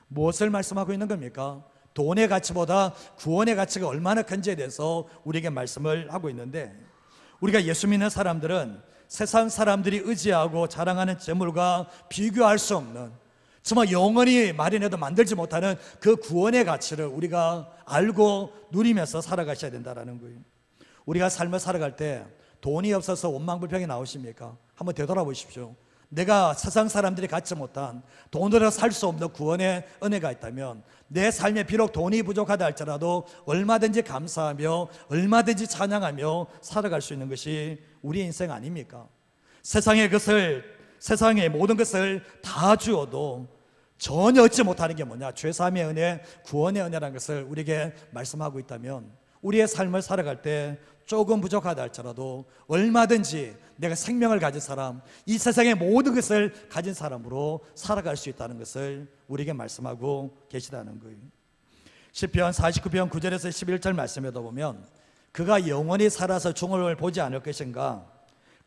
Speaker 1: 무엇을 말씀하고 있는 겁니까? 돈의 가치보다 구원의 가치가 얼마나 큰지에 대해서 우리에게 말씀을 하고 있는데, 우리가 예수 믿는 사람들은 세상 사람들이 의지하고 자랑하는 재물과 비교할 수 없는, 정말 영원히 마련해도 만들지 못하는 그 구원의 가치를 우리가 알고 누리면서 살아가셔야 된다는 거예요. 우리가 삶을 살아갈 때 돈이 없어서 원망불평이 나오십니까? 한번 되돌아보십시오. 내가 세상 사람들이 갖지 못한, 돈으로 살 수 없는 구원의 은혜가 있다면 내 삶에 비록 돈이 부족하다 할지라도 얼마든지 감사하며 얼마든지 찬양하며 살아갈 수 있는 것이 우리 인생 아닙니까? 세상의 모든 것을 다 주어도 전혀 얻지 못하는 게 뭐냐? 죄사함의 은혜, 구원의 은혜라는 것을 우리에게 말씀하고 있다면 우리의 삶을 살아갈 때 조금 부족하다 할지라도 얼마든지 내가 생명을 가진 사람, 이 세상의 모든 것을 가진 사람으로 살아갈 수 있다는 것을 우리에게 말씀하고 계시다는 거예요. 시편 49편 9절에서 11절 말씀에도 보면 그가 영원히 살아서 죽음을 보지 않을 것인가?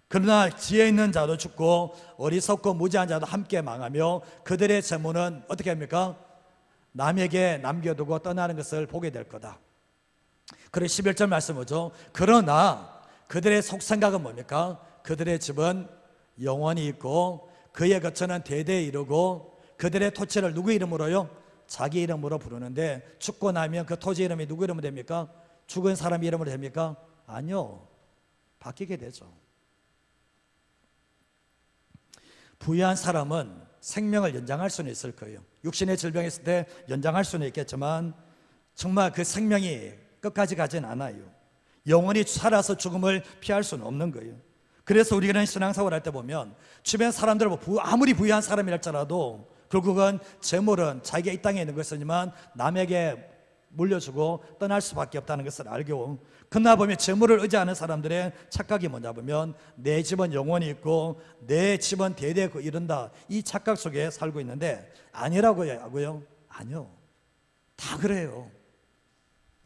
Speaker 1: 그러나 지혜 있는 자도 죽고 어리석고 무지한 자도 함께 망하며 그들의 재물은 어떻게 합니까? 남에게 남겨두고 떠나는 것을 보게 될 거다. 그리고 11절 말씀 뭐죠? 그러나 그들의 속생각은 뭡니까? 그들의 집은 영원히 있고 그의 거처는 대대에 이르고 그들의 토지를 누구 이름으로요? 자기 이름으로 부르는데 죽고 나면 그 토지 이름이 누구 이름으로 됩니까? 죽은 사람 이름으로 됩니까? 아니요, 바뀌게 되죠. 부유한 사람은 생명을 연장할 수는 있을 거예요. 육신의 질병이 있을 때 연장할 수는 있겠지만 정말 그 생명이 끝까지 가진 않아요. 영원히 살아서 죽음을 피할 수는 없는 거예요. 그래서 우리가 신앙생활 할 때 보면 주변 사람들 아무리 부유한 사람이랄지라도 결국은 재물은 자기가 이 땅에 있는 것이지만 남에게 물려주고 떠날 수밖에 없다는 것을 알고, 그러나 보면 재물을 의지하는 사람들의 착각이 뭐냐 보면 내 집은 영원히 있고 내 집은 대대에 이른다, 이 착각 속에 살고 있는데 아니라고요. 하고요? 아니요, 다 그래요.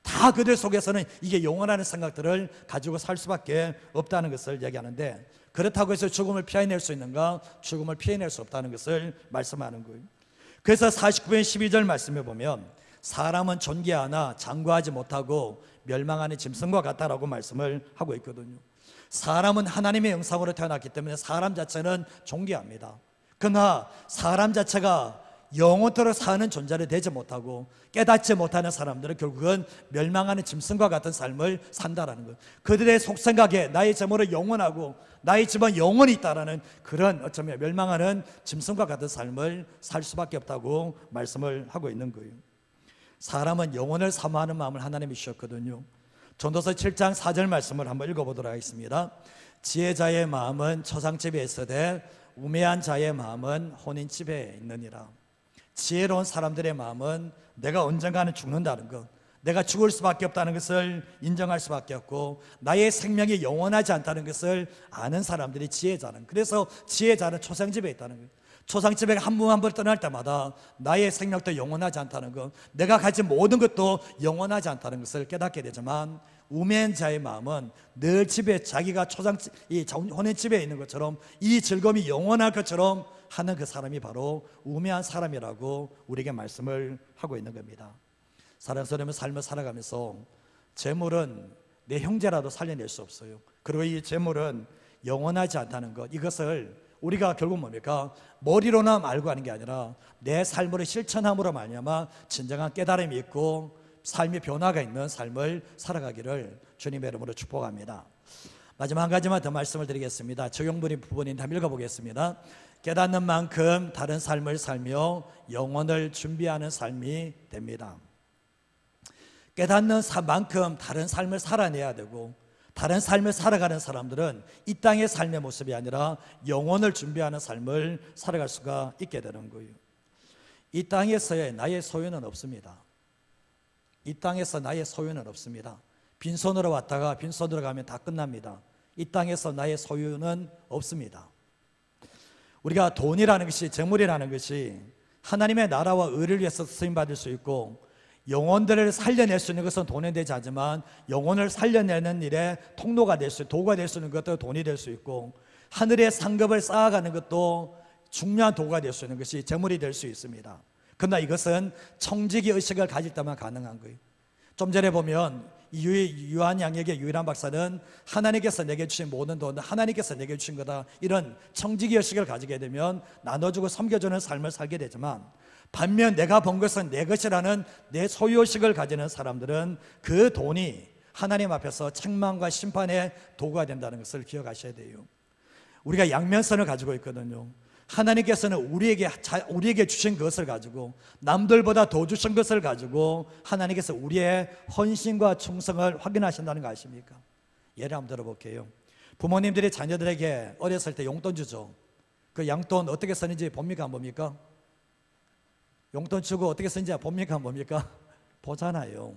Speaker 1: 다 그들 속에서는 이게 영원하는 생각들을 가지고 살 수밖에 없다는 것을 얘기하는데, 그렇다고 해서 죽음을 피해낼 수 있는가? 죽음을 피해낼 수 없다는 것을 말씀하는 거예요. 그래서 49편 12절 말씀에 보면 사람은 존귀하나 장구하지 못하고 멸망하는 짐승과 같다라고 말씀을 하고 있거든요. 사람은 하나님의 형상으로 태어났기 때문에 사람 자체는 존귀합니다. 그러나 사람 자체가 영원토록 사는 존재를 되지 못하고 깨닫지 못하는 사람들은 결국은 멸망하는 짐승과 같은 삶을 산다라는 거예요. 그들의 속생각에 나의 재물은 영원하고 나의 집은 영원히 있다라는 그런 어쩌면 멸망하는 짐승과 같은 삶을 살 수밖에 없다고 말씀을 하고 있는 거예요. 사람은 영혼을 사모하는 마음을 하나님이 주셨거든요. 전도서 7장 4절 말씀을 한번 읽어보도록 하겠습니다. 지혜자의 마음은 초상집에 있으되 우매한 자의 마음은 혼인집에 있느니라. 지혜로운 사람들의 마음은 내가 언젠가는 죽는다는 것, 내가 죽을 수밖에 없다는 것을 인정할 수밖에 없고 나의 생명이 영원하지 않다는 것을 아는 사람들이 지혜자는, 그래서 지혜자는 초상집에 있다는 거예요. 초상집에 한 번 한 번 떠날 때마다 나의 생명도 영원하지 않다는 것, 내가 가진 모든 것도 영원하지 않다는 것을 깨닫게 되지만 우매한 자의 마음은 늘 집에 자기가 혼인집에 있는 것처럼 이 즐거움이 영원할 것처럼 하는 그 사람이 바로 우매한 사람이라고 우리에게 말씀을 하고 있는 겁니다. 사랑스러운 삶을 살아가면서 재물은 내 형제라도 살려낼 수 없어요. 그리고 이 재물은 영원하지 않다는 것, 이것을 우리가 결국 뭡니까? 머리로나 알고 하는 게 아니라 내 삶으로 실천함으로 말미암아 진정한 깨달음이 있고 삶의 변화가 있는 삶을 살아가기를 주님의 이름으로 축복합니다. 마지막 한 가지만 더 말씀을 드리겠습니다. 적용부리 부분인데 한번 읽어보겠습니다. 깨닫는 만큼 다른 삶을 살며 영혼을 준비하는 삶이 됩니다. 깨닫는 만큼 다른 삶을 살아내야 되고, 다른 삶을 살아가는 사람들은 이 땅의 삶의 모습이 아니라 영혼을 준비하는 삶을 살아갈 수가 있게 되는 거예요. 이 땅에서의 나의 소유는 없습니다. 이 땅에서 나의 소유는 없습니다. 빈손으로 왔다가 빈손으로 가면 다 끝납니다. 이 땅에서 나의 소유는 없습니다. 우리가 돈이라는 것이, 재물이라는 것이 하나님의 나라와 의를 위해서 쓰임받을 수 있고, 영혼들을 살려낼 수 있는 것은 돈이 되지 않지만 영혼을 살려내는 일에 통로가 될 수, 도구가 될 수 있는 것도 돈이 될 수 있고, 하늘의 상급을 쌓아가는 것도 중요한 도구가 될 수 있는 것이 재물이 될 수 있습니다. 그러나 이것은 청지기 의식을 가질 때만 가능한 거예요. 좀 전에 보면 유한 양에게 유일한 박사는 하나님께서 내게 주신 모든 돈은 하나님께서 내게 주신 거다, 이런 청지기의식을 가지게 되면 나눠주고 섬겨주는 삶을 살게 되지만, 반면 내가 번 것은 내 것이라는 내 소유의식을 가지는 사람들은 그 돈이 하나님 앞에서 책망과 심판의 도구가 된다는 것을 기억하셔야 돼요. 우리가 양면선을 가지고 있거든요. 하나님께서는 우리에게 주신 것을 가지고, 남들보다 더 주신 것을 가지고 하나님께서 우리의 헌신과 충성을 확인하신다는 거 아십니까? 예를 한번 들어볼게요. 부모님들이 자녀들에게 어렸을 때 용돈 주죠. 그 양돈 어떻게 쓰는지 봅니까 안 봅니까? 용돈 주고 어떻게 쓰는지 봅니까 안 봅니까? 보잖아요.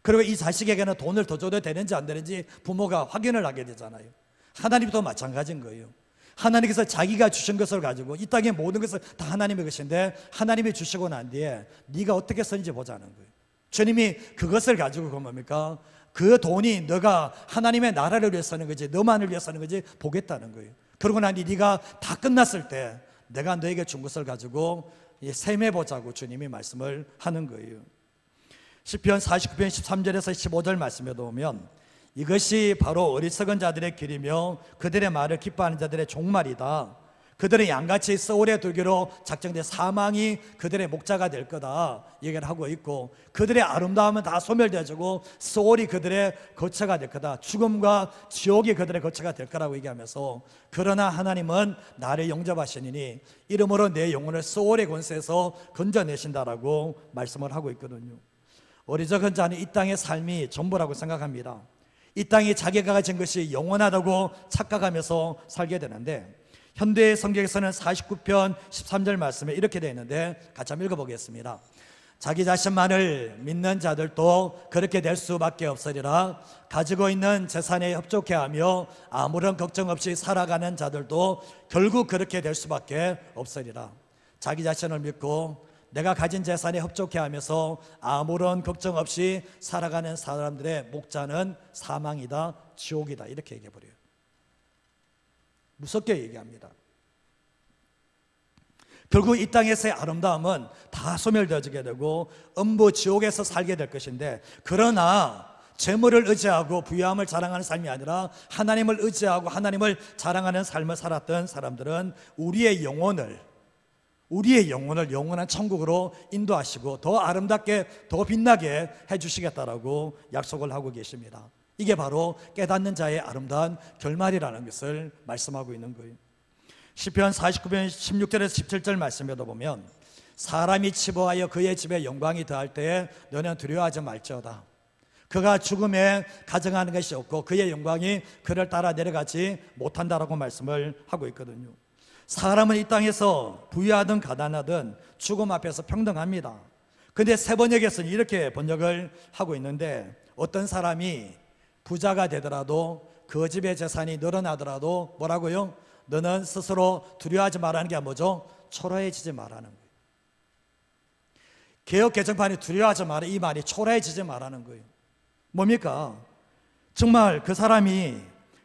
Speaker 1: 그리고 이 자식에게는 돈을 더 줘도 되는지 안 되는지 부모가 확인을 하게 되잖아요. 하나님도 마찬가지인 거예요. 하나님께서 자기가 주신 것을 가지고, 이 땅의 모든 것은 다 하나님의 것인데 하나님이 주시고 난 뒤에 네가 어떻게 쓰는지 보자는 거예요. 주님이 그것을 가지고 그 뭡니까? 그 돈이 너가 하나님의 나라를 위해 쓰는 거지 너만을 위해 쓰는 거지 보겠다는 거예요. 그러고 나니 네가 다 끝났을 때 내가 너에게 준 것을 가지고 셈해보자고 주님이 말씀을 하는 거예요. 시편 49편 13절에서 15절 말씀에도 보면, 이것이 바로 어리석은 자들의 길이며 그들의 말을 기뻐하는 자들의 종말이다. 그들은 양같이 소울에 들기로 작정된 사망이 그들의 목자가 될 거다 얘기를 하고 있고, 그들의 아름다움은 다 소멸되어지고 소울이 그들의 거처가 될 거다. 죽음과 지옥이 그들의 거처가 될 거라고 얘기하면서, 그러나 하나님은 나를 영접하시니 이름으로 내 영혼을 소울의 권세에서 건져내신다라고 말씀을 하고 있거든요. 어리석은 자는 이 땅의 삶이 전부라고 생각합니다. 이 땅이 자기가 가진 것이 영원하다고 착각하면서 살게 되는데, 현대 성경에서는 49편 13절 말씀에 이렇게 되어 있는데 같이 한번 읽어보겠습니다. 자기 자신만을 믿는 자들도 그렇게 될 수밖에 없으리라. 가지고 있는 재산에 협족해하며 아무런 걱정 없이 살아가는 자들도 결국 그렇게 될 수밖에 없으리라. 자기 자신을 믿고 내가 가진 재산에 협족해하면서 아무런 걱정 없이 살아가는 사람들의 목자는 사망이다, 지옥이다, 이렇게 얘기해버려요. 무섭게 얘기합니다. 결국 이 땅에서의 아름다움은 다 소멸되어지게 되고 음부 지옥에서 살게 될 것인데, 그러나 재물을 의지하고 부유함을 자랑하는 삶이 아니라 하나님을 의지하고 하나님을 자랑하는 삶을 살았던 사람들은 우리의 영혼을 영원한 천국으로 인도하시고 더 아름답게 더 빛나게 해주시겠다라고 약속을 하고 계십니다. 이게 바로 깨닫는 자의 아름다운 결말이라는 것을 말씀하고 있는 거예요. 시편 49편 16절에서 17절 말씀에도 보면, 사람이 치부하여 그의 집에 영광이 더할 때에 너는 두려워하지 말지어다. 그가 죽음에 가정하는 것이 없고 그의 영광이 그를 따라 내려가지 못한다라고 말씀을 하고 있거든요. 사람은 이 땅에서 부유하든 가난하든 죽음 앞에서 평등합니다. 근데 세번역에서는 이렇게 번역을 하고 있는데, 어떤 사람이 부자가 되더라도 그 집의 재산이 늘어나더라도 뭐라고요? 너는 스스로 두려워하지 말라는 게 뭐죠? 초라해지지 말라는 거예요. 개혁 개정판이 두려워하지 마라, 이 말이 초라해지지 말라는 거예요. 뭡니까? 정말 그 사람이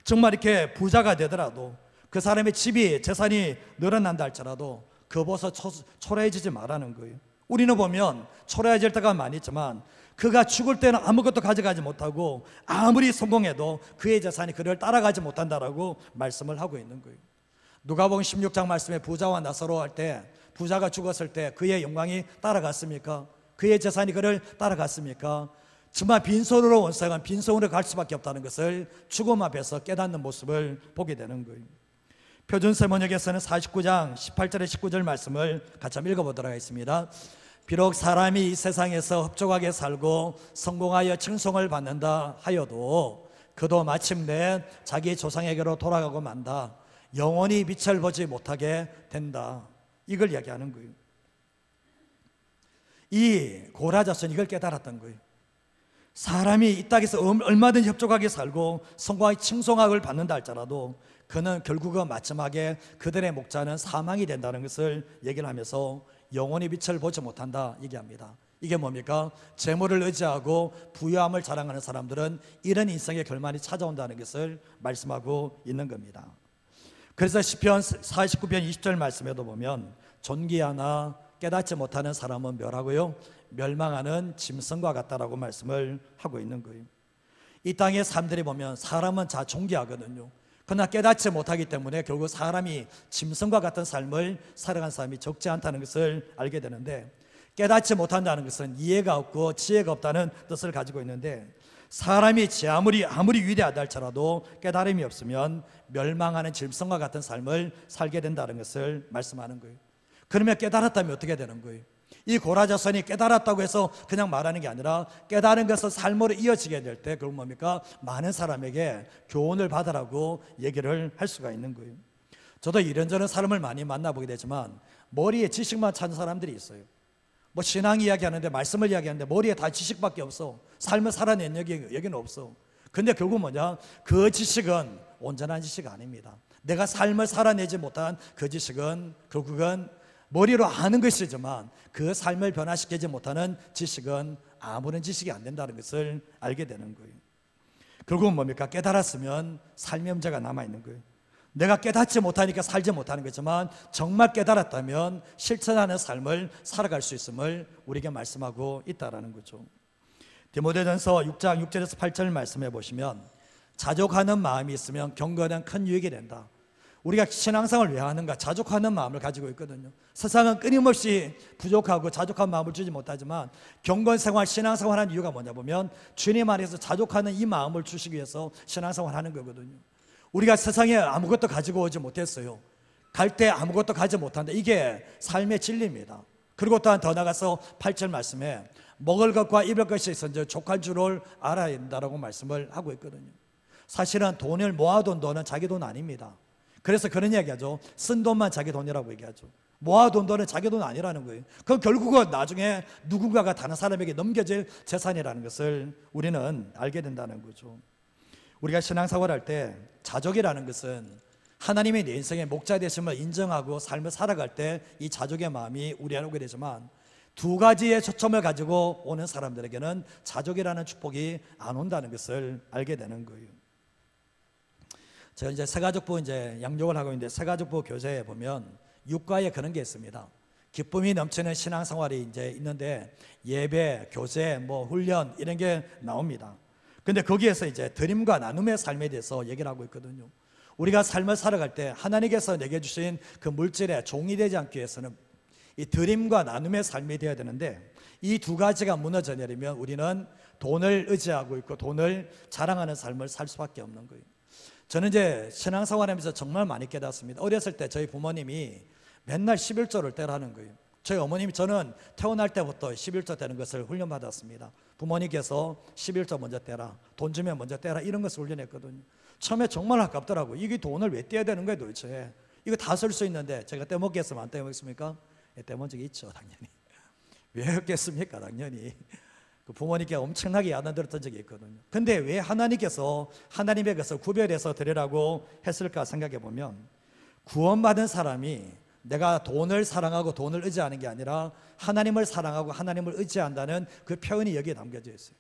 Speaker 1: 정말 이렇게 부자가 되더라도, 그 사람의 집이 재산이 늘어난다 할지라도 그것을 초라해지지 말라는 거예요. 우리는 보면 초라해질 때가 많이 있지만, 그가 죽을 때는 아무것도 가져가지 못하고 아무리 성공해도 그의 재산이 그를 따라가지 못한다라고 말씀을 하고 있는 거예요. 누가복음 16장 말씀에 부자와 나사로 할 때, 부자가 죽었을 때 그의 영광이 따라갔습니까? 그의 재산이 그를 따라갔습니까? 정말 빈손으로 온 사람은 빈손으로 갈 수밖에 없다는 것을 죽음 앞에서 깨닫는 모습을 보게 되는 거예요. 표준세번역에서는 49장 18절에 19절 말씀을 같이 한번 읽어보도록 하겠습니다. 비록 사람이 이 세상에서 흡족하게 살고 성공하여 칭송을 받는다 하여도 그도 마침내 자기 조상에게로 돌아가고 만다. 영원히 빛을 보지 못하게 된다. 이걸 이야기하는 거예요. 이 고라자손이 이걸 깨달았던 거예요. 사람이 이 땅에서 얼마든지 협족하게 살고 성공하게 칭송학을 받는다 할지라도 그는 결국은 마지막에 그들의 목자는 사망이 된다는 것을 얘기를 하면서 영원히 빛을 보지 못한다 얘기합니다. 이게 뭡니까? 재물을 의지하고 부유함을 자랑하는 사람들은 이런 인생의 결말이 찾아온다는 것을 말씀하고 있는 겁니다. 그래서 시편 49편 20절 말씀에도 보면, 존귀하나 깨닫지 못하는 사람은 멸하고요, 멸망하는 짐승과 같다라고 말씀을 하고 있는 거예요. 이 땅의 사람들이 보면 사람은 다 존귀하거든요. 그러나 깨닫지 못하기 때문에 결국 사람이 짐승과 같은 삶을 살아간 사람이 적지 않다는 것을 알게 되는데, 깨닫지 못한다는 것은 이해가 없고 지혜가 없다는 뜻을 가지고 있는데, 사람이 아무리 위대하다 할지라도 깨달음이 없으면 멸망하는 짐승과 같은 삶을 살게 된다는 것을 말씀하는 거예요. 그러면 깨달았다면 어떻게 되는 거예요? 이 고라자손이 깨달았다고 해서 그냥 말하는 게 아니라 깨달은 것을 삶으로 이어지게 될 때 그건 뭡니까? 많은 사람에게 교훈을 받으라고 얘기를 할 수가 있는 거예요. 저도 이런저런 사람을 많이 만나보게 되지만 머리에 지식만 찾는 사람들이 있어요. 뭐 신앙 이야기하는데, 말씀을 이야기하는데 머리에 다 지식밖에 없어. 삶을 살아낸 여기는 없어. 근데 결국 뭐냐? 그 지식은 온전한 지식 아닙니다. 내가 삶을 살아내지 못한 그 지식은 결국은 머리로 아는 것이지만 그 삶을 변화시키지 못하는 지식은 아무런 지식이 안 된다는 것을 알게 되는 거예요. 결국은 뭡니까? 깨달았으면 삶의 문제가 남아있는 거예요. 내가 깨닫지 못하니까 살지 못하는 거지만 정말 깨달았다면 실천하는 삶을 살아갈 수 있음을 우리에게 말씀하고 있다는 거죠. 디모데전서 6장 6절에서 8절 말씀해 보시면, 자족하는 마음이 있으면 경건은 큰 유익이 된다. 우리가 신앙생활을 왜 하는가? 자족하는 마음을 가지고 있거든요. 세상은 끊임없이 부족하고 자족한 마음을 주지 못하지만 경건생활, 신앙생활 하는 이유가 뭐냐 보면 주님 안에서 자족하는 이 마음을 주시기 위해서 신앙생활 하는 거거든요. 우리가 세상에 아무것도 가지고 오지 못했어요. 갈 때 아무것도 가지 못한다. 이게 삶의 진리입니다. 그리고 또한 더 나가서 8절 말씀에 먹을 것과 입을 것이 있었는지 족할 줄을 알아야 된다라고 말씀을 하고 있거든요. 사실은 돈을 모아둔 돈은 자기 돈 아닙니다. 그래서 그런 얘기하죠. 쓴 돈만 자기 돈이라고 얘기하죠. 모아둔 돈은 자기 돈 아니라는 거예요. 그건 결국은 나중에 누군가가 다른 사람에게 넘겨질 재산이라는 것을 우리는 알게 된다는 거죠. 우리가 신앙생활할 때 자족이라는 것은 하나님의 내 인생의 목자 되심을 인정하고 삶을 살아갈 때 이 자족의 마음이 우리 안에 오게 되지만, 두 가지의 초점을 가지고 오는 사람들에게는 자족이라는 축복이 안 온다는 것을 알게 되는 거예요. 제가 이제 새가족부 양육을 하고 있는데, 새가족부 교재에 보면 육과에 그런 게 있습니다. 기쁨이 넘치는 신앙생활이 있는데 예배, 교제, 훈련 이런 게 나옵니다. 근데 거기에서 드림과 나눔의 삶에 대해서 얘기를 하고 있거든요. 우리가 삶을 살아갈 때 하나님께서 내게 주신 그 물질에 종이 되지 않기 위해서는 이 드림과 나눔의 삶이 되어야 되는데, 이 두 가지가 무너져 내리면 우리는 돈을 의지하고 있고 돈을 자랑하는 삶을 살 수밖에 없는 거예요. 저는 신앙생활하면서 정말 많이 깨닫습니다. 어렸을 때 저희 부모님이 맨날 11조를 떼라는 거예요. 저희 어머님이, 저는 태어날 때부터 11조 떼는 것을 훈련받았습니다. 부모님께서 11조 먼저 떼라, 돈 주면 먼저 떼라, 이런 것을 훈련했거든요. 처음에 정말 아깝더라고요. 이게 돈을 왜 떼야 되는 거예요 도대체? 이거 다 쓸 수 있는데. 제가 떼먹겠으면 안 떼먹겠습니까? 떼먹은 적이 있죠, 당연히. 왜 했겠습니까? 당연히 그 부모님께 엄청나게 야단들었던 적이 있거든요. 근데 왜 하나님께서 하나님의 것을 구별해서 드리라고 했을까 생각해 보면, 구원받은 사람이 내가 돈을 사랑하고 돈을 의지하는 게 아니라 하나님을 사랑하고 하나님을 의지한다는 그 표현이 여기에 담겨져 있어요.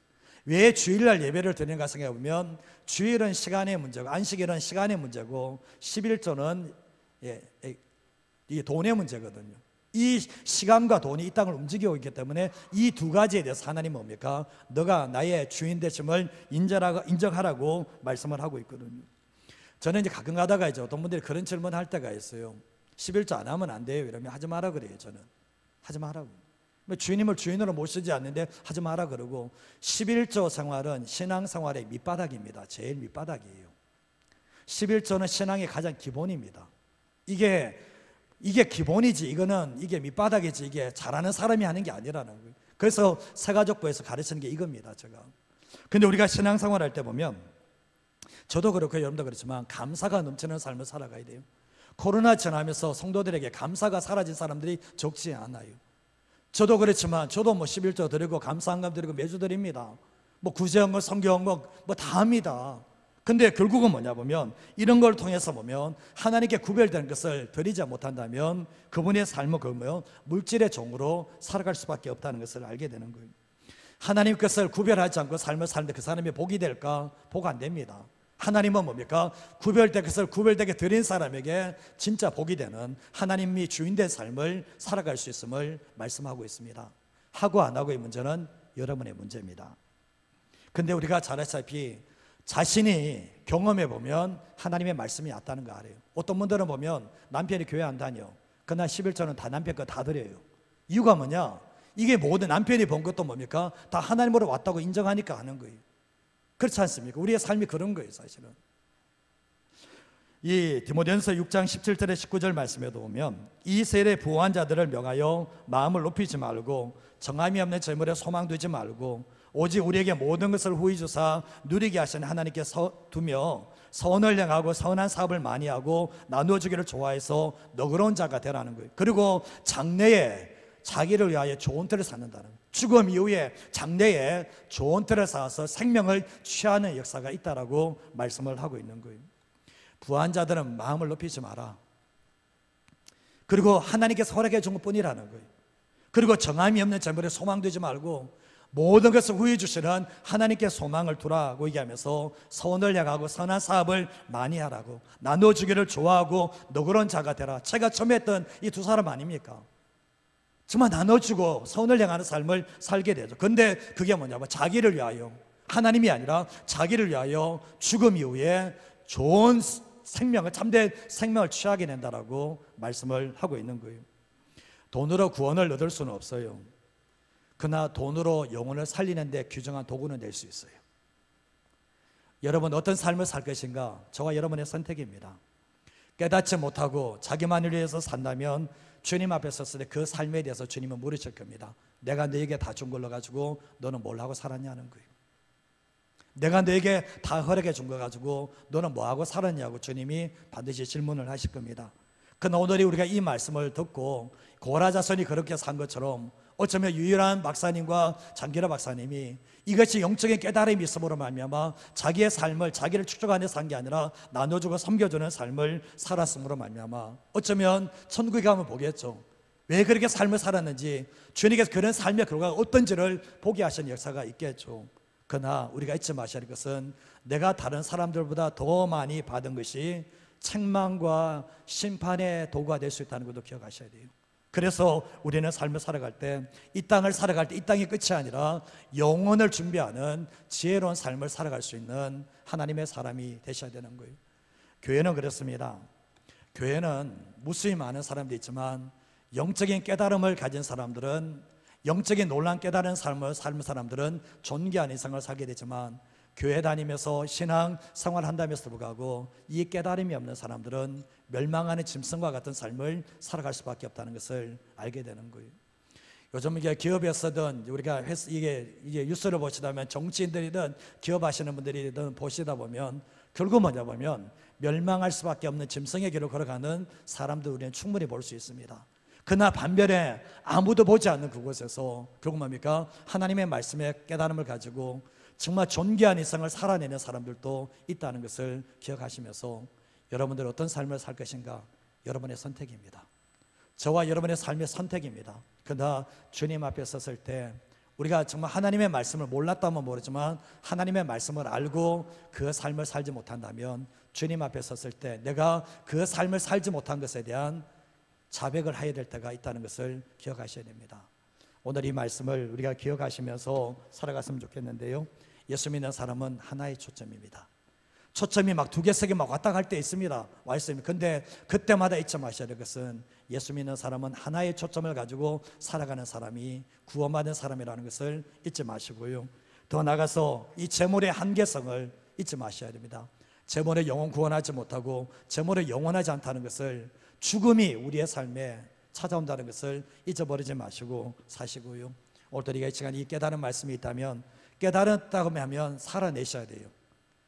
Speaker 1: 왜 주일날 예배를 드리는가 생각해 보면, 주일은 시간의 문제고 안식일은 시간의 문제고 11조는 이게 돈의 문제거든요. 이 시간과 돈이 이 땅을 움직이고 있기 때문에 이 두 가지에 대해서 하나님은 뭡니까? 너가 나의 주인 되심을 인정하라고 말씀을 하고 있거든요. 저는 가끔 가다가 어떤 분들이 그런 질문을 할 때가 있어요. 11조 안 하면 안 돼요? 이러면 하지 마라 그래요. 저는 하지 마라고. 주님을 주인으로 모시지 않는데 하지 마라 그러고, 11조 생활은 신앙생활의 밑바닥입니다. 제일 밑바닥이에요. 11조는 신앙의 가장 기본입니다. 이게 기본이지, 이게 밑바닥이지, 이게 잘하는 사람이 하는 게 아니라는 거예요. 그래서 새가족부에서 가르치는 게 이겁니다, 제가. 근데 우리가 신앙생활 할 때 보면, 저도 그렇고 여러분도 그렇지만 감사가 넘치는 삶을 살아가야 돼요. 코로나 지나면서 성도들에게 감사가 사라진 사람들이 적지 않아요. 저도 그렇지만 저도 11조 드리고 감사한감 드리고 매주 드립니다. 구제헌금, 성교헌금 다 합니다. 근데 결국은 뭐냐 보면, 이런 걸 통해서 보면 하나님께 구별된 것을 드리지 못한다면 그분의 삶은 물질의 종으로 살아갈 수밖에 없다는 것을 알게 되는 거예요. 하나님 것을 구별하지 않고 삶을 사는데 그 사람이 복이 될까? 복 안 됩니다. 하나님은 뭡니까? 구별된 것을 구별되게 드린 사람에게 진짜 복이 되는 하나님이 주인된 삶을 살아갈 수 있음을 말씀하고 있습니다. 하고 안 하고의 문제는 여러분의 문제입니다. 근데 우리가 잘 아시다시피 자신이 경험해 보면 하나님의 말씀이 맞다는 거 알아요. 어떤 분들은 보면 남편이 교회 안 다녀. 그날 11조는 다 남편 거 다 드려요. 이유가 뭐냐? 이게 모든 남편이 본 것도 뭡니까? 다 하나님으로 왔다고 인정하니까 하는 거예요. 그렇지 않습니까? 우리의 삶이 그런 거예요, 사실은. 이 디모데전서 6장 17절에 19절 말씀에도 보면 이 세대 부한 자들을 명하여 마음을 높이지 말고 정함이 없는 재물에 소망 두지 말고 오직 우리에게 모든 것을 후히 주사 누리게 하시는 하나님께 두며 선을 행하고 선한 사업을 많이 하고 나누어 주기를 좋아해서 너그러운 자가 되라는 거예요. 그리고 장래에 자기를 위하여 좋은 틀을 쌓는다는 거예요. 죽음 이후에 장래에 좋은 틀을 쌓아서 생명을 취하는 역사가 있다라고 말씀을 하고 있는 거예요. 부한 자들은 마음을 높이지 마라. 그리고 하나님께서 허락해 준 것뿐이라는 거예요. 그리고 정함이 없는 재물에 소망되지 말고 모든 것을 후히 주시는 하나님께 소망을 두라고 얘기하면서 선을 향하고 선한 사업을 많이 하라고 나눠주기를 좋아하고 너그러운 자가 되라. 제가 처음에 했던 이 두 사람 아닙니까? 정말 나눠주고 선을 향하는 삶을 살게 되죠. 근데 그게 뭐냐면 자기를 위하여, 하나님이 아니라 자기를 위하여 죽음 이후에 좋은 생명을, 참된 생명을 취하게 된다라고 말씀을 하고 있는 거예요. 돈으로 구원을 얻을 수는 없어요. 그러나 돈으로 영혼을 살리는 데 규정한 도구는 낼 수 있어요. 여러분 어떤 삶을 살 것인가? 저와 여러분의 선택입니다. 깨닫지 못하고 자기만을 위해서 산다면 주님 앞에 섰을 때 그 삶에 대해서 주님은 물으실 겁니다. 내가 너에게 다 준 걸로 가지고 너는 뭘 하고 살았냐는 거예요. 내가 너에게 다 허락해 준 거 가지고 너는 뭐 하고 살았냐고 주님이 반드시 질문을 하실 겁니다. 그러나 오늘이 우리가 이 말씀을 듣고 고라자손이 그렇게 산 것처럼 어쩌면 유일한 박사님과 장기라 박사님이 이것이 영적인 깨달음이 있음으로 말미암아 자기의 삶을 자기를 축적하는 산 게 아니라 나눠주고 섬겨주는 삶을 살았음으로 말미암아 어쩌면 천국에 가면 보겠죠. 왜 그렇게 삶을 살았는지, 주님께서 그런 삶의 결과가 어떤지를 보게 하신 역사가 있겠죠. 그러나 우리가 잊지 마셔야 할 것은 내가 다른 사람들보다 더 많이 받은 것이 책망과 심판의 도구가 될 수 있다는 것도 기억하셔야 돼요. 그래서 우리는 삶을 살아갈 때, 이 땅을 살아갈 때 이 땅이 끝이 아니라 영혼을 준비하는 지혜로운 삶을 살아갈 수 있는 하나님의 사람이 되셔야 되는 거예요. 교회는 그렇습니다. 교회는 무수히 많은 사람도 있지만 영적인 깨달음을 가진 사람들은, 영적인 놀란 깨달은 삶을 삶은 사람들은 존귀한 인생을 살게 되지만 교회 다니면서 신앙 생활한다면서도 불구하고 이 깨달음이 없는 사람들은 멸망하는 짐승과 같은 삶을 살아갈 수밖에 없다는 것을 알게 되는 거예요. 요즘 이게 기업에서든 우리가 이게 뉴스를 보시다면 정치인들이든 기업하시는 분들이든 보시다 보면 결국 뭐냐 보면 멸망할 수밖에 없는 짐승의 길을 걸어가는 사람들 우리는 충분히 볼 수 있습니다. 그러나 반면에 아무도 보지 않는 그곳에서 결국 뭡니까? 하나님의 말씀의 깨달음을 가지고 정말 존귀한 인생을 살아내는 사람들도 있다는 것을 기억하시면서 여러분들 어떤 삶을 살 것인가? 여러분의 선택입니다. 저와 여러분의 삶의 선택입니다. 그러나 주님 앞에 섰을 때 우리가 정말 하나님의 말씀을 몰랐다면 모르지만 하나님의 말씀을 알고 그 삶을 살지 못한다면 주님 앞에 섰을 때 내가 그 삶을 살지 못한 것에 대한 자백을 해야 될 때가 있다는 것을 기억하셔야 됩니다. 오늘 이 말씀을 우리가 기억하시면서 살아갔으면 좋겠는데요. 예수 믿는 사람은 하나의 초점입니다. 초점이 막 두 개, 세 개 막 왔다 갈 때 있습니다. 와 있습니다. 근데 그때마다 잊지 마셔야 될 것은 예수 믿는 사람은 하나의 초점을 가지고 살아가는 사람이 구원받은 사람이라는 것을 잊지 마시고요. 더 나아가서 이 재물의 한계성을 잊지 마셔야 됩니다. 재물의 영혼 구원하지 못하고 재물의 영원하지 않다는 것을, 죽음이 우리의 삶에 찾아온다는 것을 잊어버리지 마시고 사시고요. 오늘 우리가 이 시간 이 깨달은 말씀이 있다면 깨달았다고 하면 살아내셔야 돼요.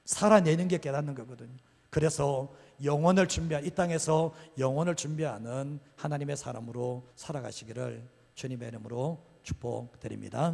Speaker 1: 살아내는 게 깨닫는 거거든요. 그래서 영혼을 준비한, 이 땅에서 영혼을 준비하는 하나님의 사람으로 살아가시기를 주님의 이름으로 축복드립니다.